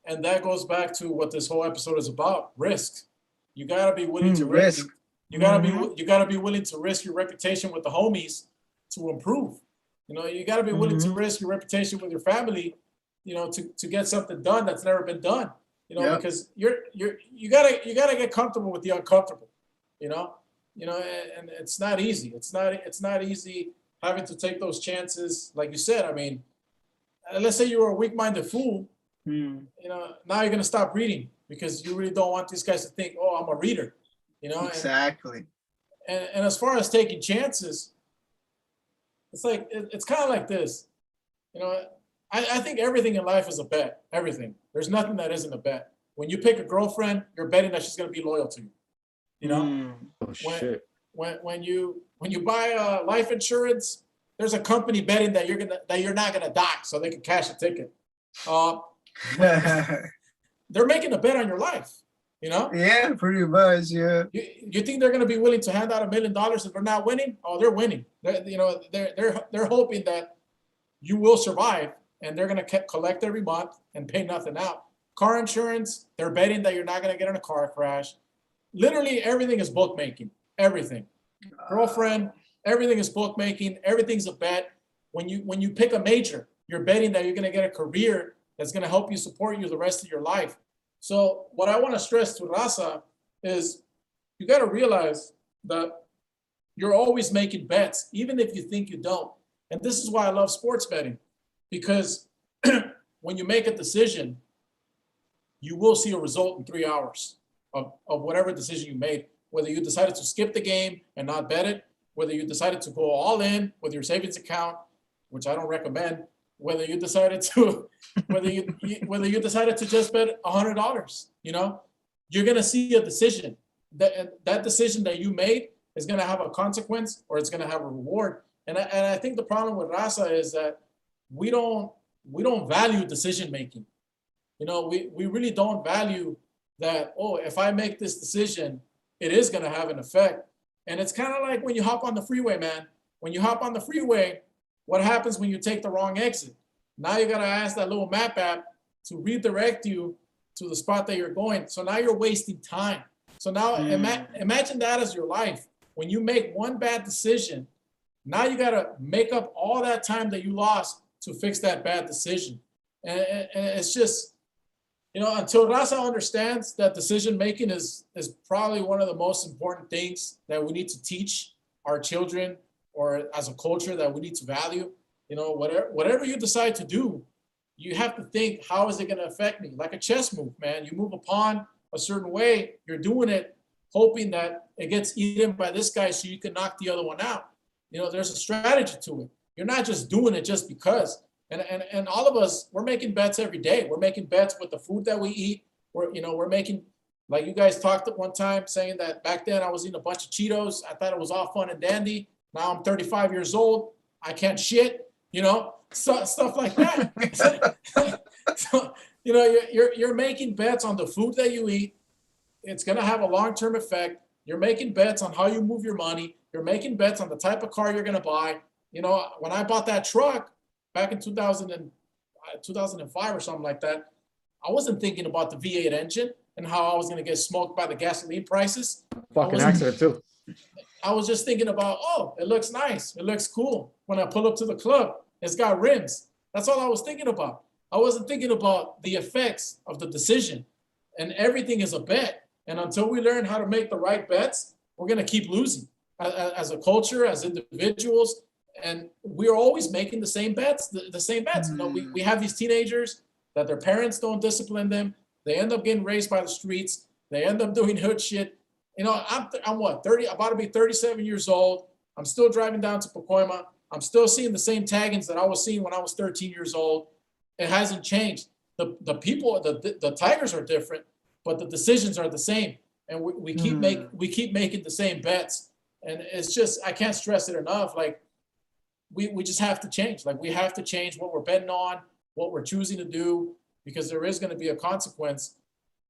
And that goes back to what this whole episode is about: risk. You gotta be willing to risk. Risk. You gotta be willing to risk your reputation with the homies to improve. You know, you gotta be willing to risk your reputation with your family, you know, to get something done that's never been done. You know, because you gotta get comfortable with the uncomfortable. You know, and it's not easy. It's not easy having to take those chances. Like you said, I mean, let's say you were a weak-minded fool. You know, now you're gonna stop reading because you really don't want these guys to think, oh, I'm a reader. You know, Exactly. and as far as taking chances, it's like it's kind of like this. You know, I think everything in life is a bet. Everything. There's nothing that isn't a bet. When you pick a girlfriend, you're betting that she's gonna be loyal to you. You know, Oh shit. when you buy life insurance, there's a company betting that you're not gonna die, so they can cash a ticket. They're making a bet on your life. You know. Yeah, pretty much. Yeah. You think they're going to be willing to hand out $1 million if they're not winning? Oh, they're winning. They're hoping that you will survive, and they're going to collect every month and pay nothing out. Car insurance, they're betting that you're not going to get in a car crash. Literally everything is bookmaking. Everything. Girlfriend, everything is bookmaking. Everything's a bet. When you pick a major, you're betting that you're going to get a career that's going to help you support you the rest of your life. So what I want to stress to Raza is you got to realize that you're always making bets, even if you think you don't. And this is why I love sports betting, because when you make a decision, you will see a result in 3 hours of whatever decision you made, whether you decided to skip the game and not bet it, whether you decided to go all in with your savings account, which I don't recommend, whether you decided to whether you decided to just bet $100, you know, you're gonna see a decision. That decision that you made is gonna have a consequence or it's gonna have a reward. And I think the problem with Raza is that we don't value decision making. You know, we really don't value that. Oh, if I make this decision, it is gonna have an effect. And it's kind of like when you hop on the freeway, man. When you hop on the freeway, what happens when you take the wrong exit? Now you got to ask that little map app to redirect you to the spot that you're going. So now you're wasting time. So now imagine that as your life. When you make one bad decision, now you got to make up all that time that you lost to fix that bad decision. And it's just, you know, until Raza understands that decision making is probably one of the most important things that we need to teach our children, or as a culture that we need to value. You know, whatever you decide to do, you have to think, how is it going to affect me? Like a chess move, man. You move a pawn a certain way, you're doing it hoping that it gets eaten by this guy so you can knock the other one out. You know, there's a strategy to it. You're not just doing it just because. And all of us, we're making bets every day. We're making bets with the food that we eat. We're making, like you guys talked at one time saying that back then I was eating a bunch of Cheetos. I thought it was all fun and dandy. Now I'm 35 years old. I can't shit, you know, stuff like that. So, you know, you're making bets on the food that you eat. It's going to have a long-term effect. You're making bets on how you move your money. You're making bets on the type of car you're going to buy. You know, when I bought that truck back in 2005 or something like that, I wasn't thinking about the V8 engine and how I was going to get smoked by the gasoline prices. Fucking accident too. I was just thinking about, oh, it looks nice. It looks cool. When I pull up to the club, it's got rims. That's all I was thinking about. I wasn't thinking about the effects of the decision. And everything is a bet. And until we learn how to make the right bets, we're going to keep losing as a culture, as individuals. And we're always making the same bets, the same bets. You know, we have these teenagers that their parents don't discipline them. They end up getting raised by the streets. They end up doing hood shit. You know, I'm what, 30, about to be 37 years old. I'm still driving down to Pacoima. I'm still seeing the same taggings that I was seeing when I was 13 years old. It hasn't changed. The people, the Tigers are different, but the decisions are the same. And we keep making the same bets. And it's just, I can't stress it enough. Like, we just have to change. Like, we have to change what we're betting on, what we're choosing to do, because there is going to be a consequence.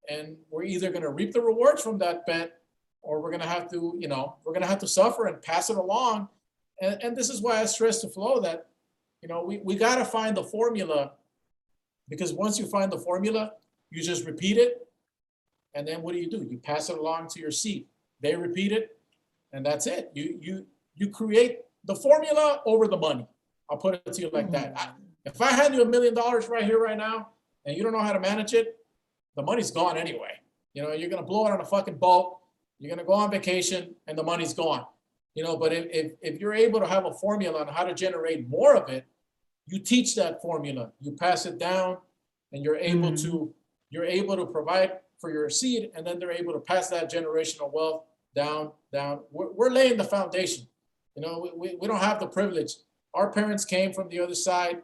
And we're either going to reap the rewards from that bet, or we're going to have to, we're going to have to suffer and pass it along. And this is why I stress to Flo that, we got to find the formula, because once you find the formula, you just repeat it. And then what do? You pass it along to your seed. They repeat it, and that's it. You create the formula over the money. I'll put it to you like that. If I had you $1 million right here, right now, and you don't know how to manage it, the money's gone anyway. You're going to blow it on a fucking boat. You're going to go on vacation, and the money's gone. But if you're able to have a formula on how to generate more of it, you teach that formula. You pass it down, and you're able to provide for your seed, and then they're able to pass that generational wealth down. We're laying the foundation. We don't have the privilege. Our parents came from the other side.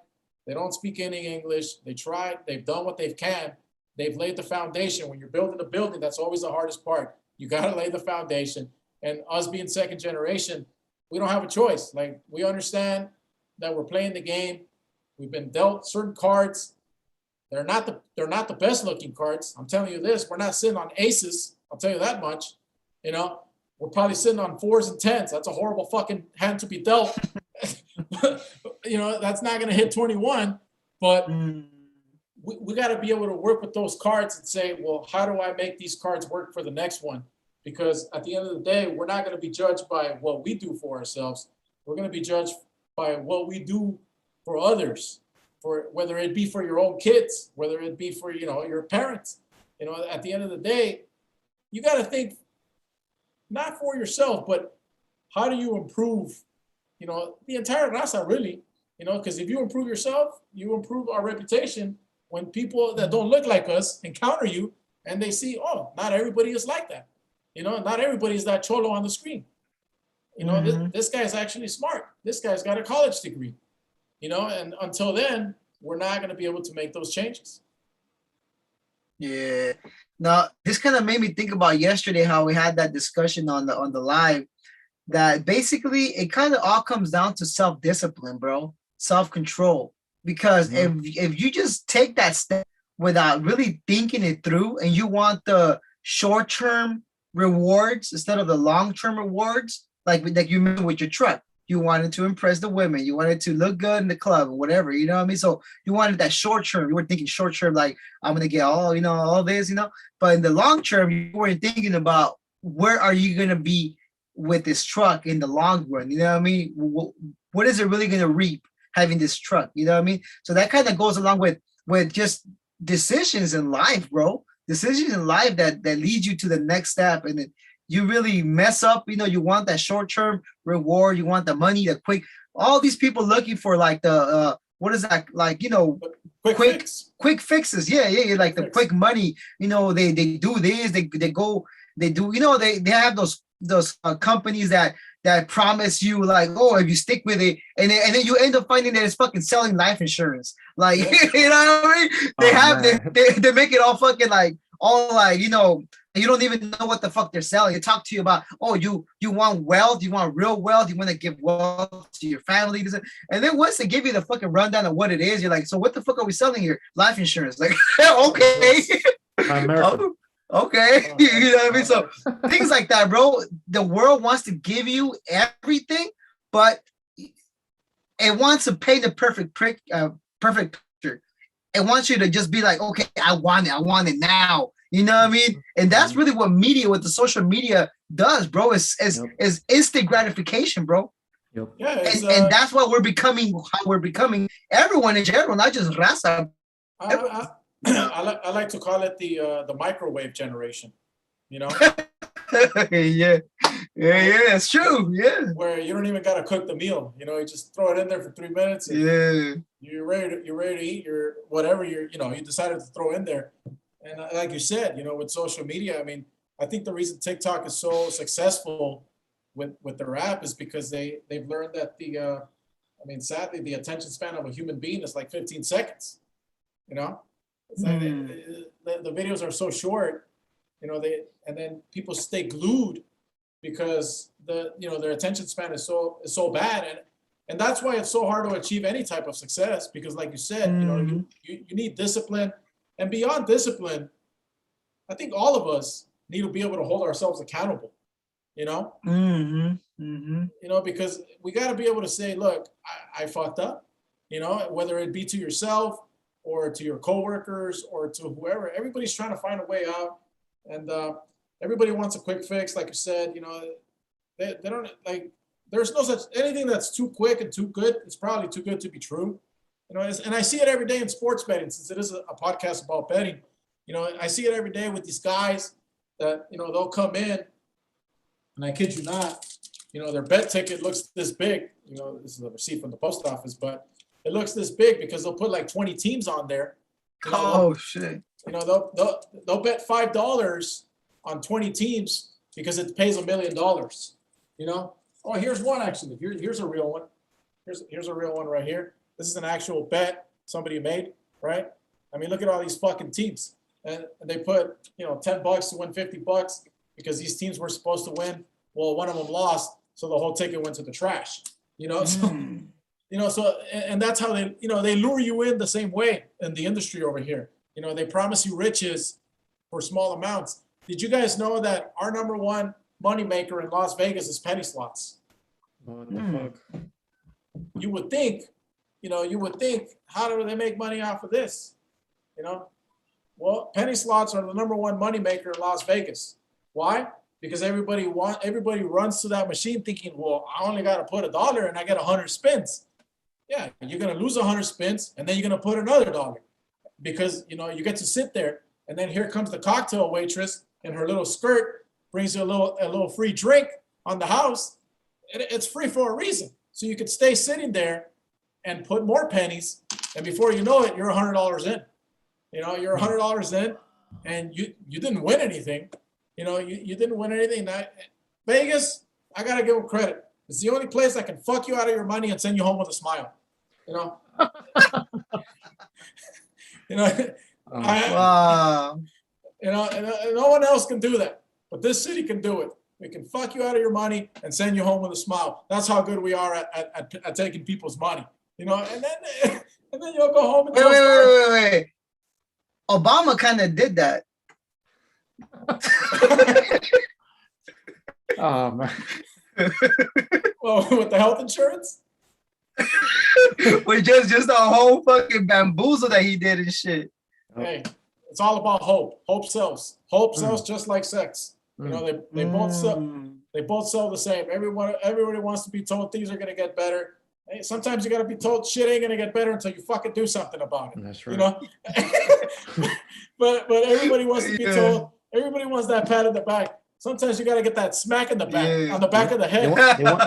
They don't speak any English. They tried. They've done what they can. They've laid the foundation. When you're building a building, that's always the hardest part. You got to lay the foundation. And us being second generation, we don't have a choice. Like, we understand that we're playing the game. We've been dealt certain cards. They're not the best looking cards. I'm telling you this. We're not sitting on aces. I'll tell you that much. We're probably sitting on 4s and 10s. That's a horrible fucking hand to be dealt. That's not going to hit 21. But we got to be able to work with those cards and say, well, how do I make these cards work for the next one? Because at the end of the day, we're not going to be judged by what we do for ourselves. We're going to be judged by what we do for others, for whether it be for your own kids, whether it be for, your parents. At the end of the day, you got to think not for yourself, but how do you improve, the entire Raza, really, because if you improve yourself, you improve our reputation when people that don't look like us encounter you and they see, oh, not everybody is like that. Not everybody is that cholo on the screen. This guy's actually smart. This guy's got a college degree, and until then, we're not going to be able to make those changes. Yeah. Now, this kind of made me think about yesterday, how we had that discussion on the live, that basically it kind of all comes down to self-discipline, bro, self-control. Because if you just take that step without really thinking it through, and you want the short-term rewards instead of the long-term rewards, like you mentioned with your truck, you wanted to impress the women, you wanted to look good in the club or whatever, you know what I mean? So you wanted that short-term, you were thinking short-term, like, I'm going to get all this, but in the long term, you weren't thinking about where are you going to be with this truck in the long run, you know what I mean? What is it really going to reap having this truck, you know what I mean? So that kind of goes along with just decisions in life, bro. Decisions in life that lead you to the next step, and then you really mess up. You want that short-term reward, you want the money, the quick. All these people looking for like the what is that, like, quick fixes. Yeah, like the quick money. They do this, they go, they do. They have those companies that promise you, like, oh, if you stick with it, and then you end up finding that it's fucking selling life insurance. Like, you know what I mean? They make it all fucking like, you don't even know what the fuck they're selling. They talk to you about, oh, you want wealth, you want real wealth, you want to give wealth to your family. And then once they give you the fucking rundown of what it is, you're like, so what the fuck are we selling here? Life insurance. Like, okay. Okay. You know what I mean? So things like that, bro. The world wants to give you everything, but it wants to paint the perfect picture. It wants you to just be like, okay, I want it now. You know what I mean? And that's really what the social media does, bro. Is instant gratification, bro. Yep. Yeah, and that's what we're becoming. How we're becoming. Everyone in general, not just Raza. I like to call it the microwave generation. Yeah, it's true. Yeah, where you don't even gotta cook the meal. You just throw it in there for 3 minutes. And you're ready to eat your whatever you decided to throw in there. And like you said, with social media, I mean, I think the reason TikTok is so successful with their app is because they've learned that sadly, the attention span of a human being is like 15 seconds. It's like the videos are so short, and then people stay glued because their attention span is so bad, and that's why it's so hard to achieve any type of success, because like you said, you need discipline. And beyond discipline, I think all of us need to be able to hold ourselves accountable. you know? Mm-hmm. You know, because we got to be able to say, look, I fucked up, you know, whether it be to yourself or to your coworkers or to whoever. Everybody's trying to find a way out, and everybody wants a quick fix. Like you said, you know, they don't like. There's no such anything that's too quick and too good. It's probably too good to be true, you know. And I see it every day in sports betting, since it is a podcast about betting. You know, I see it every day with these guys that, you know, they'll come in, and I kid you not, you know, their bet ticket looks this big. You know, this is a receipt from the post office, but it looks this big because they'll put like 20 teams on there. You know, Shit. You know, they'll bet $5 on 20 teams because it pays $1 million. You know, oh, here's one actually. Here's a real one. Here's a real one right here. This is an actual bet somebody made, right? I mean, look at all these fucking teams, and they put, you know, $10 to win $50 because these teams were supposed to win. Well, one of them lost, so the whole ticket went to the trash. You know, so you know, so and that's how they, you know, they lure you in the same way in the industry over here. You know, they promise you riches for small amounts. Did you guys know that our number one moneymaker in Las Vegas is penny slots? What the fuck? You would think, you know, how do they make money off of this? You know, well, penny slots are the number one moneymaker in Las Vegas. Why? Because everybody runs to that machine thinking, well, I only got to put $1 and I get 100 spins. Yeah, you're gonna lose 100 spins, and then you're gonna put another $1 because, you know, you get to sit there, and then here comes the cocktail waitress in her little skirt, brings you a little free drink on the house. It's free for a reason, so you could stay sitting there and put more pennies, and before you know it, you're $100 in. You know, you're $100 in, and you didn't win anything. You know, you didn't win anything. Vegas, I gotta give them credit. It's the only place that can fuck you out of your money and send you home with a smile. You know. You know. Wow. You know, and no one else can do that, but this city can do it. We can fuck you out of your money and send you home with a smile. That's how good we are at taking people's money. You know, and then you'll go home and wait. Obama kind of did that. Oh man. Well, with the health insurance? With just a whole fucking bamboozle that he did and shit. Hey, it's all about hope. Hope sells. Hope sells just like sex. You know, they both sell. They both sell the same. Everybody wants to be told things are gonna get better. Hey, sometimes you gotta be told shit ain't gonna get better until you fucking do something about it. That's right. You know. but everybody wants to be told. Everybody wants that pat in the back. Sometimes you gotta get that smack in the back, on the back of the head.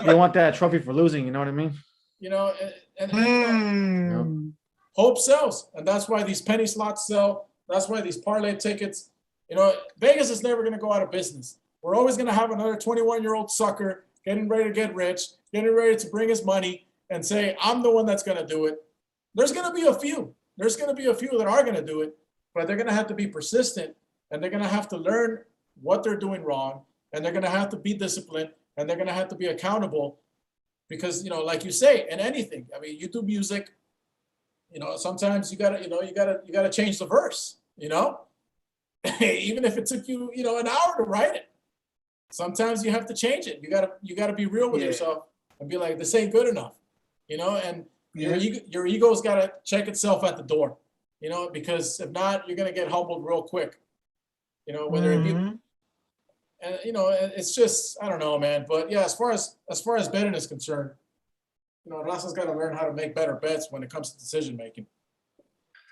They want that trophy for losing. You know what I mean? You know, and hope sells, and that's why these penny slots sell. That's why these parlay tickets. You know, Vegas is never going to go out of business. We're always going to have another 21-year-old sucker getting ready to get rich, getting ready to bring his money and say, I'm the one that's going to do it. There's going to be a few. There's going to be a few that are going to do it, but they're going to have to be persistent, and they're going to have to learn what they're doing wrong, and they're going to have to be disciplined, and they're going to have to be accountable because, you know, like you say, in anything, I mean, you do music, you know, sometimes you got to change the verse, you know? Even if it took you, you know, an hour to write it, sometimes you have to change it. You gotta be real with yourself and be like, this ain't good enough, you know. And your ego's gotta check itself at the door, you know, because if not, you're gonna get humbled real quick, you know. Whether it be, and you know, it's just, I don't know, man. But yeah, as far as betting is concerned, you know, Raza's got to learn how to make better bets when it comes to decision making.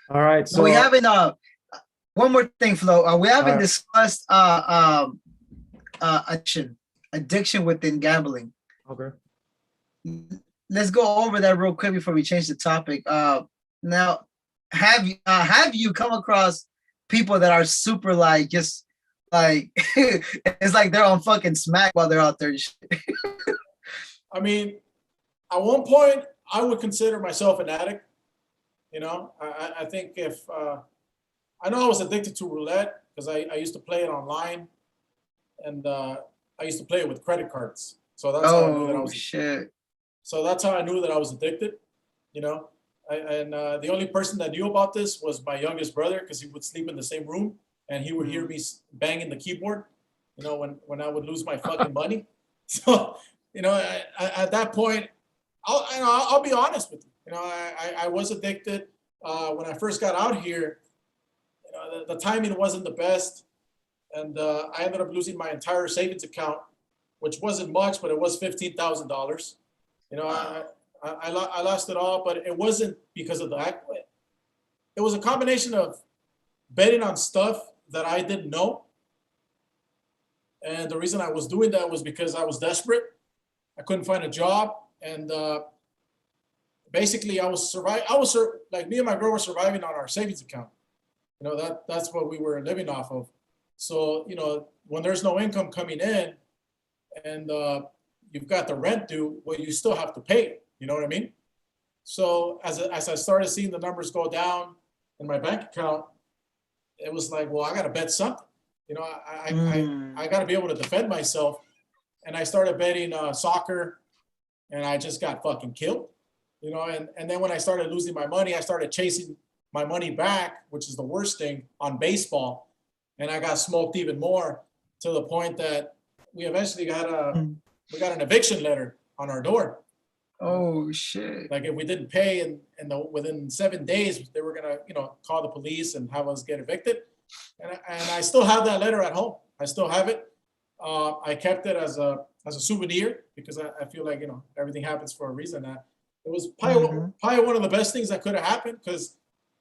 All right, so we haven't. One more thing, Flo. We haven't discussed addiction within gambling. Okay. Let's go over that real quick before we change the topic. Now, have you come across people that are super like just like it's like they're on fucking smack while they're out there and shit? I mean, at one point, I would consider myself an addict. You know, I think if I know I was addicted to roulette because I used to play it online, and I used to play it with credit cards. So that's how I knew that I was. Shit. So that's how I knew that I was addicted. You know, and the only person that knew about this was my youngest brother because he would sleep in the same room and he would hear me banging the keyboard. when I would lose my fucking money. So, at that point, I'll be honest with you. I was addicted when I first got out here. The timing wasn't the best, and I ended up losing my entire savings account, which wasn't much, but it was $15,000. I lost it all, but it wasn't because of that. It was a combination of betting on stuff that I didn't know. And the reason I was doing that was because I was desperate. I couldn't find a job. And basically like me and my girl were surviving on our savings account. That's what we were living off of. So, when there's no income coming in and you've got the rent due, well, you still have to pay it. You know what I mean? So as I started seeing the numbers go down in my bank account, it was like, well, I got to bet something. I got to be able to defend myself. And I started betting soccer, and I just got fucking killed. And then when I started losing my money, I started chasing my money back, which is the worst thing, on baseball. And I got smoked even more, to the point that we eventually got an eviction letter on our door. Oh shit! Like if we didn't pay, and within 7 days they were gonna call the police and have us get evicted. And I still have that letter at home. I still have it. I kept it as a souvenir, because I feel like everything happens for a reason. It was probably one of the best things that could have happened, because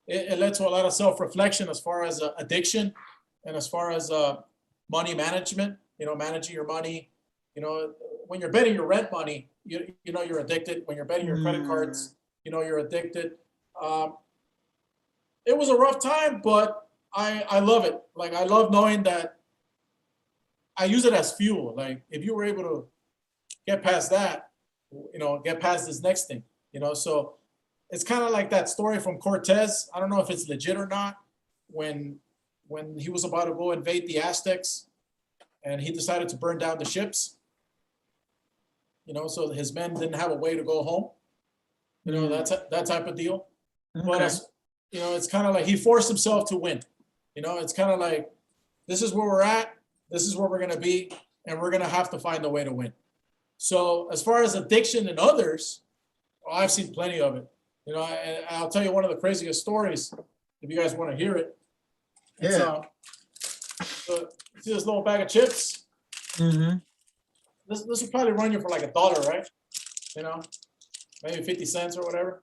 it led to a lot of self-reflection as far as addiction, and as far as money management. Managing your money. When you're betting your rent money, you're addicted. When you're betting your credit cards, you're addicted. It was a rough time, but I love it. Like, I love knowing that I use it as fuel. Like, if you were able to get past that, get past this next thing, so it's kind of like that story from Cortez. I don't know if it's legit or not. When he was about to go invade the Aztecs, and he decided to burn down the ships, so his men didn't have a way to go home. That type of deal. Okay. But it's kind of like he forced himself to win. It's kind of like, this is where we're at, this is where we're going to be, and we're going to have to find a way to win. So as far as addiction and others, I've seen plenty of it. And I'll tell you one of the craziest stories, if you guys want to hear it. Yeah. See this little bag of chips? Mm-hmm. This will probably run you for like $1, right? Maybe 50 cents or whatever.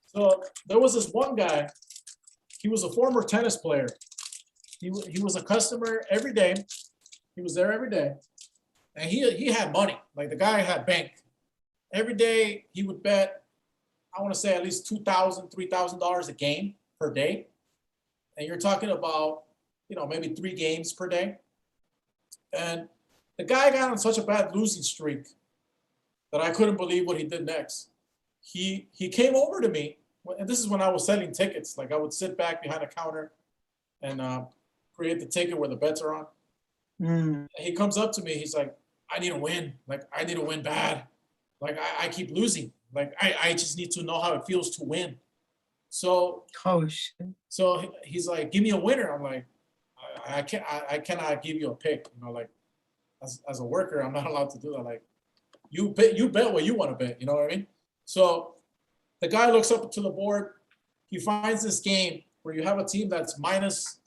So there was this one guy. He was a former tennis player. He was a customer every day. He was there every day, and he had money. Like, the guy had bank. Every day he would bet, I want to say, at least $2,000, $3,000 a game per day. And you're talking about, maybe 3 games per day. And the guy got on such a bad losing streak that I couldn't believe what he did next. He came over to me, and this is when I was selling tickets. Like, I would sit back behind a counter and create the ticket where the bets are on. And he comes up to me. He's like, I need to win. Like, I need to win bad. Like, I keep losing. Like, I just need to know how it feels to win. So, so he's like, give me a winner. I'm like, I cannot give you a pick. Like, as a worker, I'm not allowed to do that. Like, you bet what you want to bet. You know what I mean? So the guy looks up to the board. He finds this game where you have a team that's minus,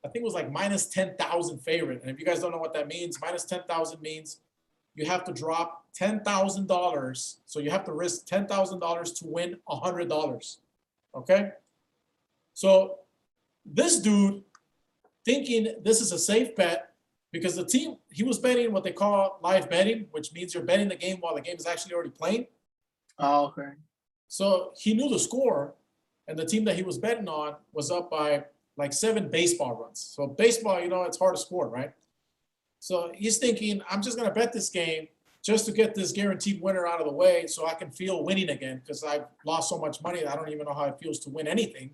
I think it was like minus 10,000 favorite. And if you guys don't know what that means, minus 10,000 means you have to drop $10,000. So you have to risk $10,000 to win $100. Okay? So this dude, thinking this is a safe bet, because the team, he was betting what they call live betting, which means you're betting the game while the game is actually already playing. Oh, okay. So he knew the score, and the team that he was betting on was up by like 7 baseball runs. So baseball, it's hard to score, right? So he's thinking, I'm just going to bet this game just to get this guaranteed winner out of the way so I can feel winning again, because I've lost so much money that I don't even know how it feels to win anything.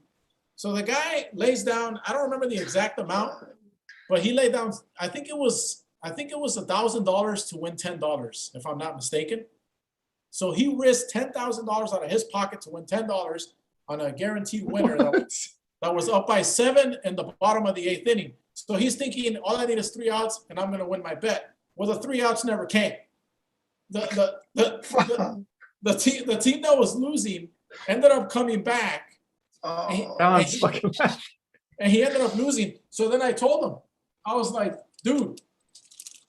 So the guy lays down, I don't remember the exact amount, but he laid down, I think it was $1,000 to win $10, if I'm not mistaken. So he risked $10,000 out of his pocket to win $10 on a guaranteed winner that was up by 7 in the bottom of the 8th inning. So he's thinking all I need is 3 outs and I'm going to win my bet. Well, the 3 outs never came. The team that was losing ended up coming back. Don's fucking And he ended up losing. So then I told him, I was like, dude,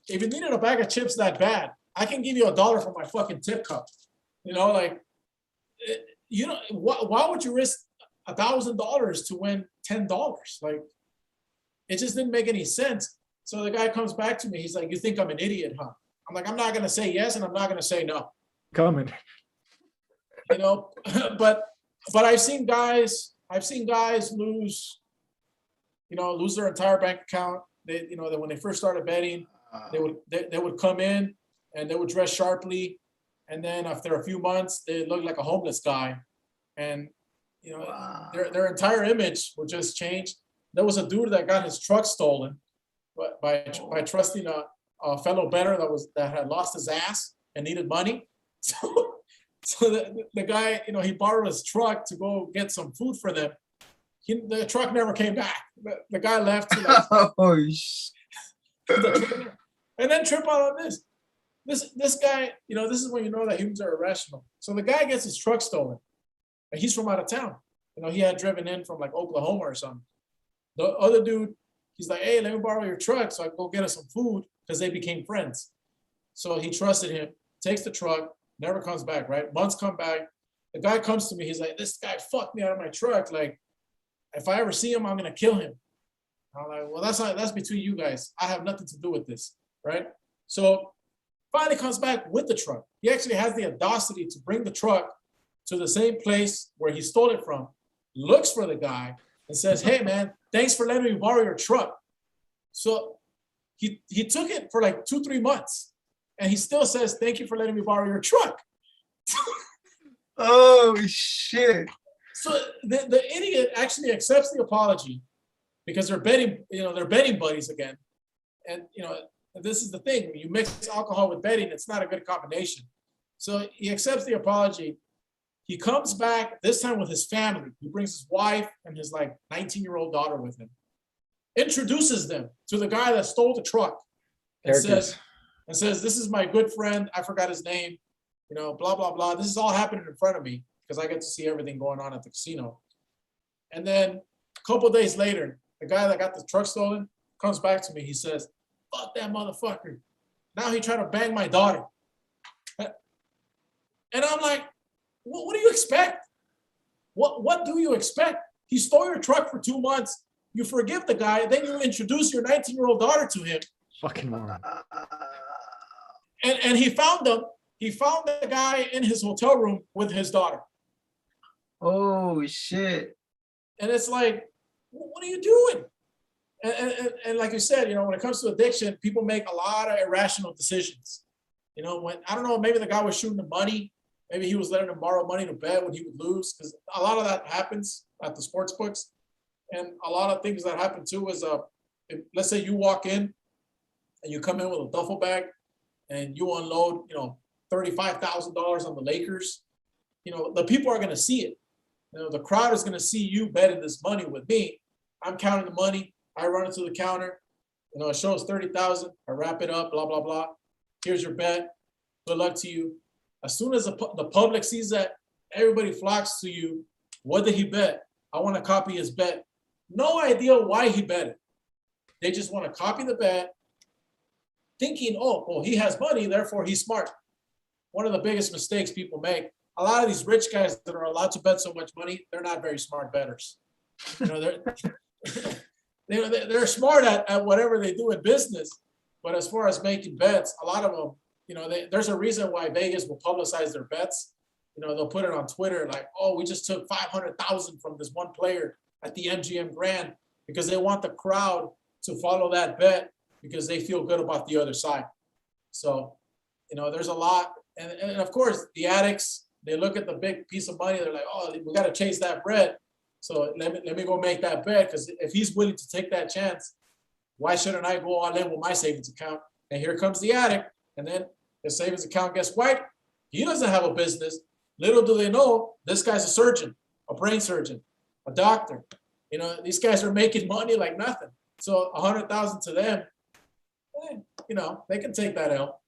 if you needed a bag of chips that bad, I can give you $1 for my fucking tip cup. You know, like, you know, why would you risk $1,000 to win $10? Like, it just didn't make any sense. So the guy comes back to me. He's like, you think I'm an idiot, huh? I'm like, I'm not going to say yes, and I'm not going to say no. coming. You know, but I've seen guys lose, you know, lose their entire bank account. They, you know, that when they first started betting, they would come in and they would dress sharply, and then after a few months, they look like a homeless guy, and you know, their entire image would just change. There was a dude that got his truck stolen, but by trusting a fellow bettor that had lost his ass and needed money. So the guy, you know, he borrowed his truck to go get some food for them. The truck never came back. The guy left. And then trip out on this. This guy, you know, this is when you know that humans are irrational. So the guy gets his truck stolen, and he's from out of town. You know, he had driven in from like Oklahoma or something. The other dude, he's like, hey, let me borrow your truck so I can go get us some food, because they became friends. So he trusted him, takes the truck, never comes back, right? Months come back. The guy comes to me. He's like, this guy fucked me out of my truck. Like, if I ever see him, I'm going to kill him. I'm like, well, that's between you guys. I have nothing to do with this, right? So finally comes back with the truck. He actually has the audacity to bring the truck to the same place where he stole it from, looks for the guy and says, hey, man, thanks for letting me borrow your truck. So he took it for like 2-3 months, and he still says, thank you for letting me borrow your truck. Oh, shit. So the idiot actually accepts the apology because they're betting, you know, they're betting buddies again. And, you know, this is the thing. When you mix alcohol with betting, it's not a good combination. So he accepts the apology. He comes back, this time with his family. He brings his wife and his like 19-year-old daughter with him. Introduces them to the guy that stole the truck. And says, this is my good friend. I forgot his name. You know, blah, blah, blah. This is all happening in front of me because I get to see everything going on at the casino. And then a couple of days later, the guy that got the truck stolen comes back to me. He says, fuck that motherfucker. Now he tried to bang my daughter. And I'm like, what do you expect? What do you expect? He stole your truck for 2 months. You forgive the guy. Then you introduce your 19-year-old daughter to him. Fucking moron. And he found them. He found the guy in his hotel room with his daughter. Oh, shit. And it's like, what are you doing? And like you said, you know, when it comes to addiction, people make a lot of irrational decisions. You know, when, I don't know, maybe the guy was shooting the money. Maybe he was letting him borrow money to bet when he would lose, because a lot of that happens at the sports books. And a lot of things that happen too is, let's say you walk in and you come in with a duffel bag and you unload, you know, $35,000 on the Lakers. You know, the people are going to see it. You know, the crowd is going to see you betting this money with me. I'm counting the money. I run it to the counter. You know, it shows 30,000. I wrap it up, blah, blah, blah. Here's your bet. Good luck to you. As soon as the public sees that, everybody flocks to you. What did he bet? I want to copy his bet. No idea why he bet it. They just want to copy the bet, thinking, oh, well, he has money, therefore he's smart. One of the biggest mistakes people make. A lot of these rich guys that are allowed to bet so much money, they're not very smart bettors. You know, they're smart at whatever they do in business, but as far as making bets, a lot of them, you know, there's a reason why Vegas will publicize their bets. You know, they'll put it on Twitter like, oh, we just took 500,000 from this one player at the MGM Grand, because they want the crowd to follow that bet because they feel good about the other side. So, you know, there's a lot. And of course, the addicts, they look at the big piece of money. They're like, oh, we got to chase that bread. So let me go make that bet, because if he's willing to take that chance, why shouldn't I go all in with my savings account? And here comes the addict. And then the savings account gets wiped. He doesn't have a business. Little do they know, this guy's a surgeon, a brain surgeon, a doctor. You know, these guys are making money like nothing. So 100,000 to them, they can take that L.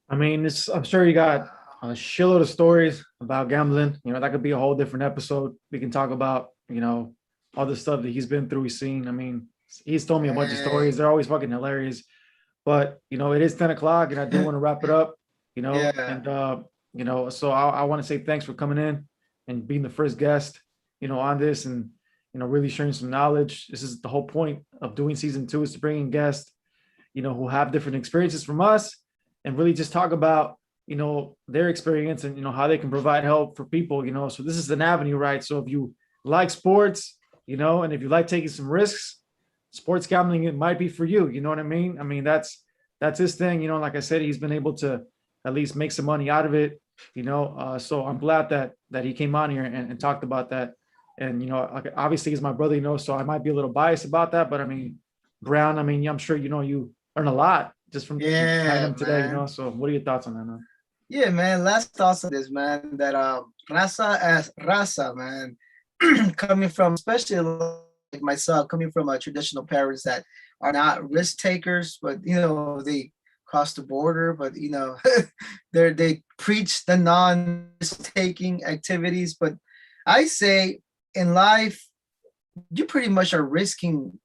I mean, I'm sure you got a shitload of stories about gambling. That could be a whole different episode. We can talk about, all the stuff that he's been through, he's seen. I mean, he's told me a bunch of stories. They're always fucking hilarious. But, it is 10 o'clock and I do want to wrap it up, Yeah. and, so I want to say thanks for coming in and being the first guest, on this and, really sharing some knowledge. This is the whole point of doing season 2 is to bring in guests, who have different experiences from us and really just talk about, their experience and, how they can provide help for people, so this is an avenue, right? So if you like sports, and if you like taking some risks, sports gambling, it might be for you. You know what I mean? I mean, that's his thing. Like I said, he's been able to at least make some money out of it. So I'm glad that he came on here and talked about that. And obviously he's my brother. So I might be a little biased about that. But I mean, Brown. I mean, I'm sure you learn a lot just from having him today. Man. So what are your thoughts on that, man? Yeah, man. Last thoughts on this, man. That Raza as Raza, man, coming from, especially like myself, coming from traditional parents that are not risk takers, but they cross the border, but they preach the non-risk taking activities. But I say in life, you pretty much are risking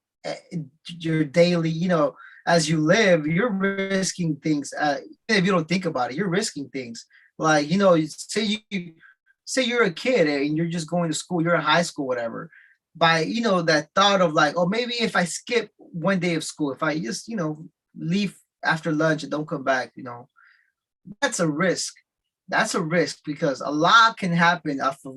your daily, as you live, you're risking things. If you don't think about it, you're risking things. Like, say you're a kid and you're just going to school, you're in high school, whatever. By, that thought of like, oh, maybe if I skip one day of school, if I just, leave after lunch and don't come back, that's a risk. That's a risk because a lot can happen off of,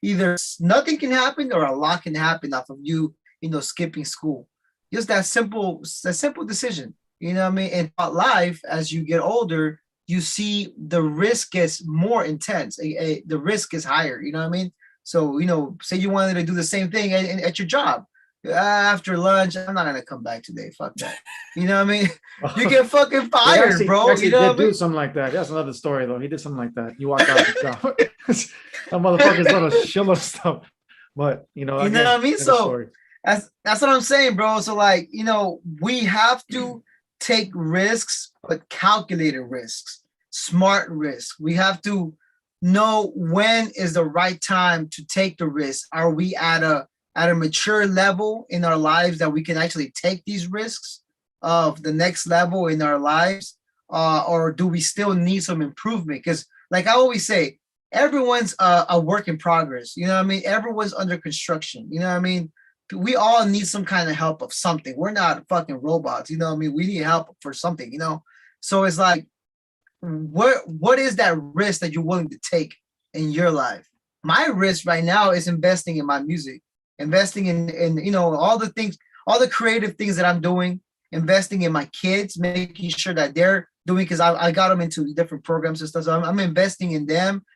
either nothing can happen or a lot can happen off of you, skipping school. Just that simple decision. You know what I mean? And about life, as you get older, you see the risk gets more intense. The risk is higher. You know what I mean? So, say you wanted to do the same thing at your job. After lunch, I'm not gonna come back today. Fuck that. You know what I mean? You get fucking fired, bro. Actually did do something like that. That's another story though. He did something like that. You walked out of the job. Some motherfuckers done a shitload of stuff. But you know what I mean? So that's what I'm saying, bro. So like, we have to take risks, but calculated risks, smart risks. We have to know when is the right time to take the risk. Are we at a mature level in our lives that we can actually take these risks of the next level in our lives? Or do we still need some improvement? Because like I always say, everyone's a work in progress. You know what I mean? Everyone's under construction. You know what I mean? We all need some kind of help of something. We're not fucking robots. You know what I mean? We need help for something, So it's like, what is that risk that you're willing to take in your life? My risk right now is investing in my music, investing in all the things, all the creative things that I'm doing, investing in my kids, making sure that they're doing, because I got them into different programs and stuff. So I'm investing in them,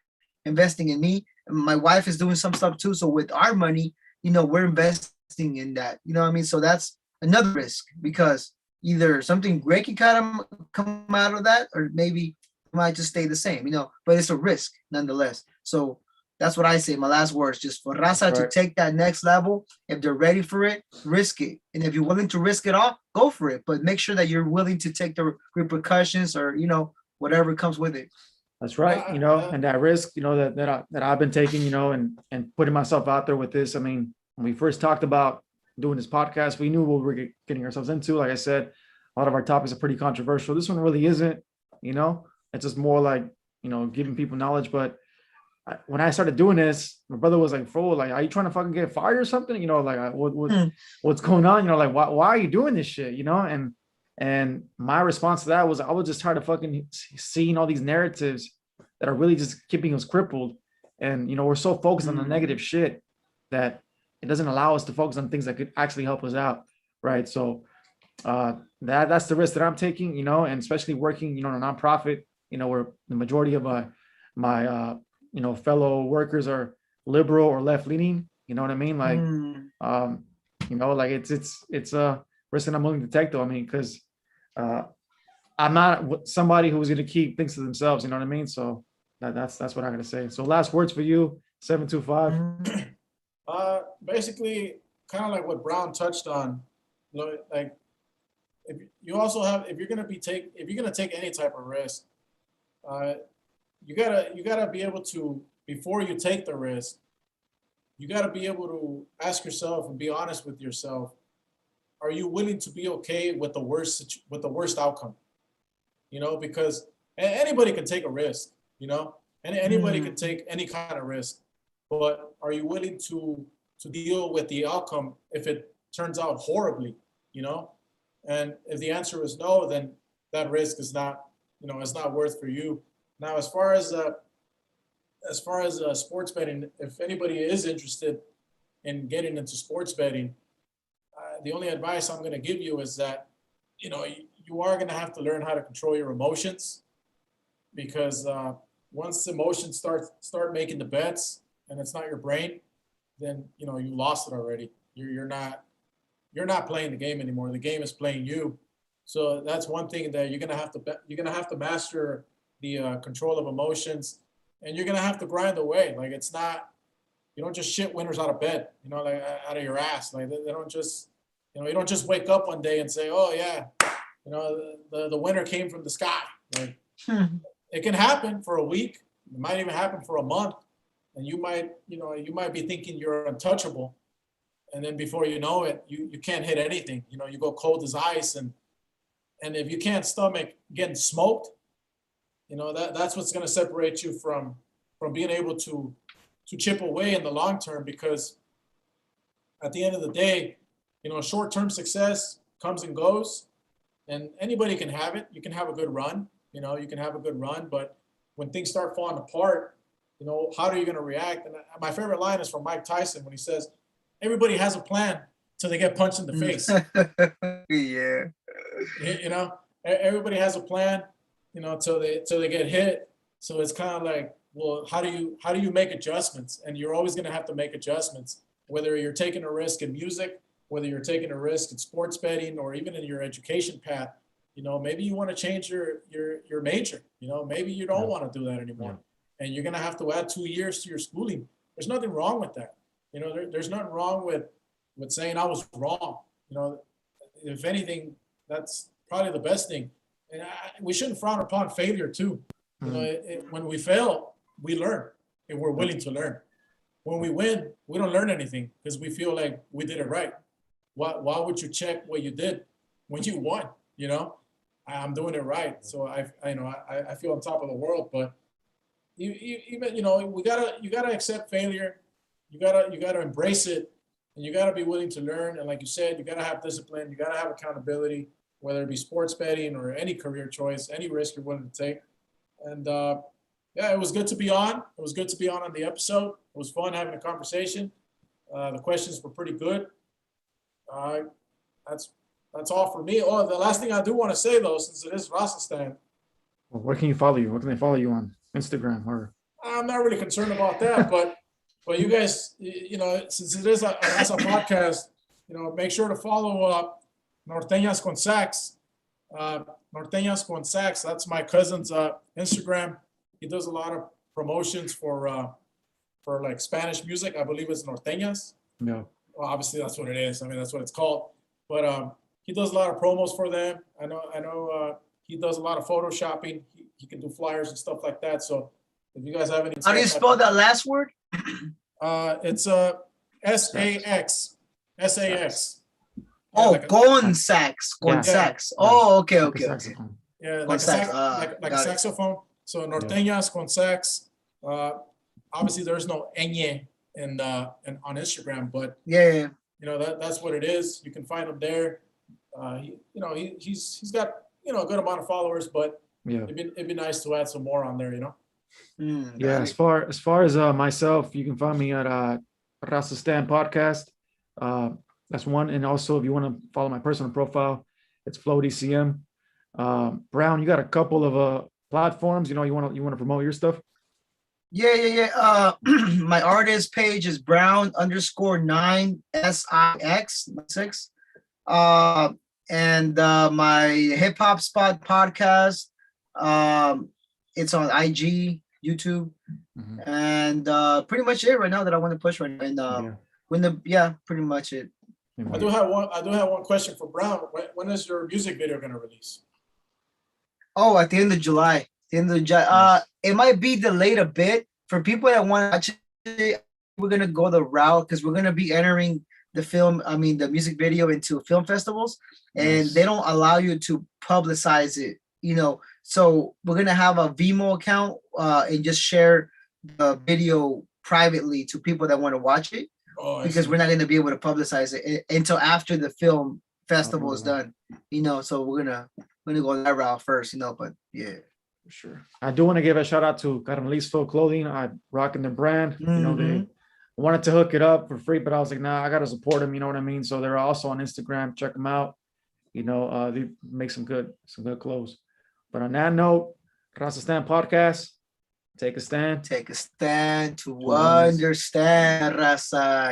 investing in me. My wife is doing some stuff too. So with our money, we're investing in that. You know what I mean? So that's another risk, because either something great can kind of come out of that, or maybe it might just stay the same, but it's a risk nonetheless. So that's what I say. My last words, just for Raza to take that next level. If they're ready for it, risk it. And if you're willing to risk it all, go for it. But make sure that you're willing to take the repercussions or, whatever comes with it. That's right. And that risk, that I've been taking, and putting myself out there with this. I mean, when we first talked about doing this podcast, we knew what we were getting ourselves into. Like I said, a lot of our topics are pretty controversial. This one really isn't, it's just more like, giving people knowledge. But when I started doing this, my brother was like, "Bro, like, are you trying to fucking get fired or something? Like, what's going on? Like, why are you doing this shit? And my response to that was, I was just tired of fucking seeing all these narratives that are really just keeping us crippled. And we're so focused on the negative shit that it doesn't allow us to focus on things that could actually help us out, right? So that's the risk that I'm taking, and especially working, in a nonprofit, where the majority of my fellow workers are liberal or left leaning. You know what I mean? Like, like it's a risk that I'm willing to take, though. I mean, because I'm not somebody who's going to keep things to themselves. You know what I mean? So that's what I got to say. So last words for you, 725. Basically, kind of like what Brown touched on. Like if you also have if you're gonna take any type of risk, uh, you gotta be able to, before you take the risk, you gotta be able to ask yourself and be honest with yourself. Are you willing to be okay with the worst outcome? Because anybody can take a risk, and anybody can take any kind of risk, but are you willing to deal with the outcome if it turns out horribly, you know? And if the answer is no, then that risk is not, it's not worth for you. Now, as far as sports betting, if anybody is interested in getting into sports betting, the only advice I'm going to give you is that you are going to have to learn how to control your emotions, because once emotions start making the bets and it's not your brain, then you lost it already. You're not playing the game anymore. The game is playing you. So that's one thing that you're gonna have to master, the control of emotions, and you're gonna have to grind away. Like, it's not, you don't just shit winners out of bed, like out of your ass. Like, they don't just, you don't just wake up one day and say, oh yeah, the winner came from the sky. Like, it can happen for a week. It might even happen for a month, and you might be thinking you're untouchable, and then before you know it, you can't hit anything. You go cold as ice, and if you can't stomach getting smoked, that's what's going to separate you from being able to chip away in the long term. Because at the end of the day, short-term success comes and goes, and anybody can have it. You can have a good run, but when things start falling apart, how are you going to react? And my favorite line is from Mike Tyson when he says, everybody has a plan till they get punched in the face. Yeah. Everybody has a plan, till they get hit. So it's kind of like, well, how do you make adjustments? And you're always going to have to make adjustments, whether you're taking a risk in music, whether you're taking a risk in sports betting, or even in your education path. Maybe you want to change your major. Maybe you don't want to do that anymore, and you're going to have to add 2 years to your schooling. There's nothing wrong with that. There's nothing wrong with saying I was wrong. If anything, that's probably the best thing. And we shouldn't frown upon failure too. When we fail, we learn, if we're willing to learn. When we win, we don't learn anything because we feel like we did it right. Why would you check what you did when you won? I'm doing it right, so I feel on top of the world. But even you gotta accept failure. You gotta embrace it, and you gotta be willing to learn. And like you said, you gotta have discipline. You gotta have accountability, whether it be sports betting or any career choice, any risk you're willing to take. And yeah, it was good to be on. It was good to be on the episode. It was fun having a conversation. The questions were pretty good. That's all for me. Oh, the last thing I do want to say though, since it is Raza stand, Well, where can you follow you? Where can they follow you on Instagram or? I'm not really concerned about that, but you guys, since it is a Raza podcast, make sure to follow Norteñas con Sax. Norteñas con Sax. That's my cousin's Instagram. He does a lot of promotions for like Spanish music. I believe it's Norteñas. No. Well, obviously that's what it is. I mean, that's what it's called. But he does a lot of promos for them. I know. He does a lot of photoshopping. He can do flyers and stuff like that. So if you guys have any, how do you spell that last word? It's SAX. SAX. Oh, like con sax. Con sax. Oh, okay. Yeah, like a saxophone. So Norteñas con Sax. Obviously, there's no ñ in on Instagram, but yeah. That's what it is. You can find him there. He's got a good amount of followers, but it'd be nice to add some more on there. Yeah, as far as myself, you can find me at Raza Stand Podcast. That's one, and also if you want to follow my personal profile, it's FlowDCM. Brown, you got a couple of platforms. You want to promote your stuff. Yeah. My artist page is Brown_9 SIX6. And my hip hop spot podcast. It's on IG, YouTube, and pretty much it right now that I want to push right now. And pretty much it. I do have one question for Brown. When is your music video gonna release? Oh, at the end of July. The end of July. Nice. It might be delayed a bit for people that want to watch it. We're gonna go the route because we're gonna be entering the music video into film festivals, and Nice. they don't allow you to publicize it. So we're gonna have a Vimeo account and just share the video privately to people that want to watch it Oh, because we're not going to be able to publicize it until after the film festival is done. So we're gonna go that route first. But yeah, For sure. I do want to give a shout out to Carmelisfo Clothing. I'm rocking the brand. They wanted to hook it up for free, but I was like, nah, I gotta support them. You know what I mean? So they're also on Instagram. Check them out. They make some good clothes. But on that note, Raza Stand Podcast. Take a stand. Take a stand to understand, Raza.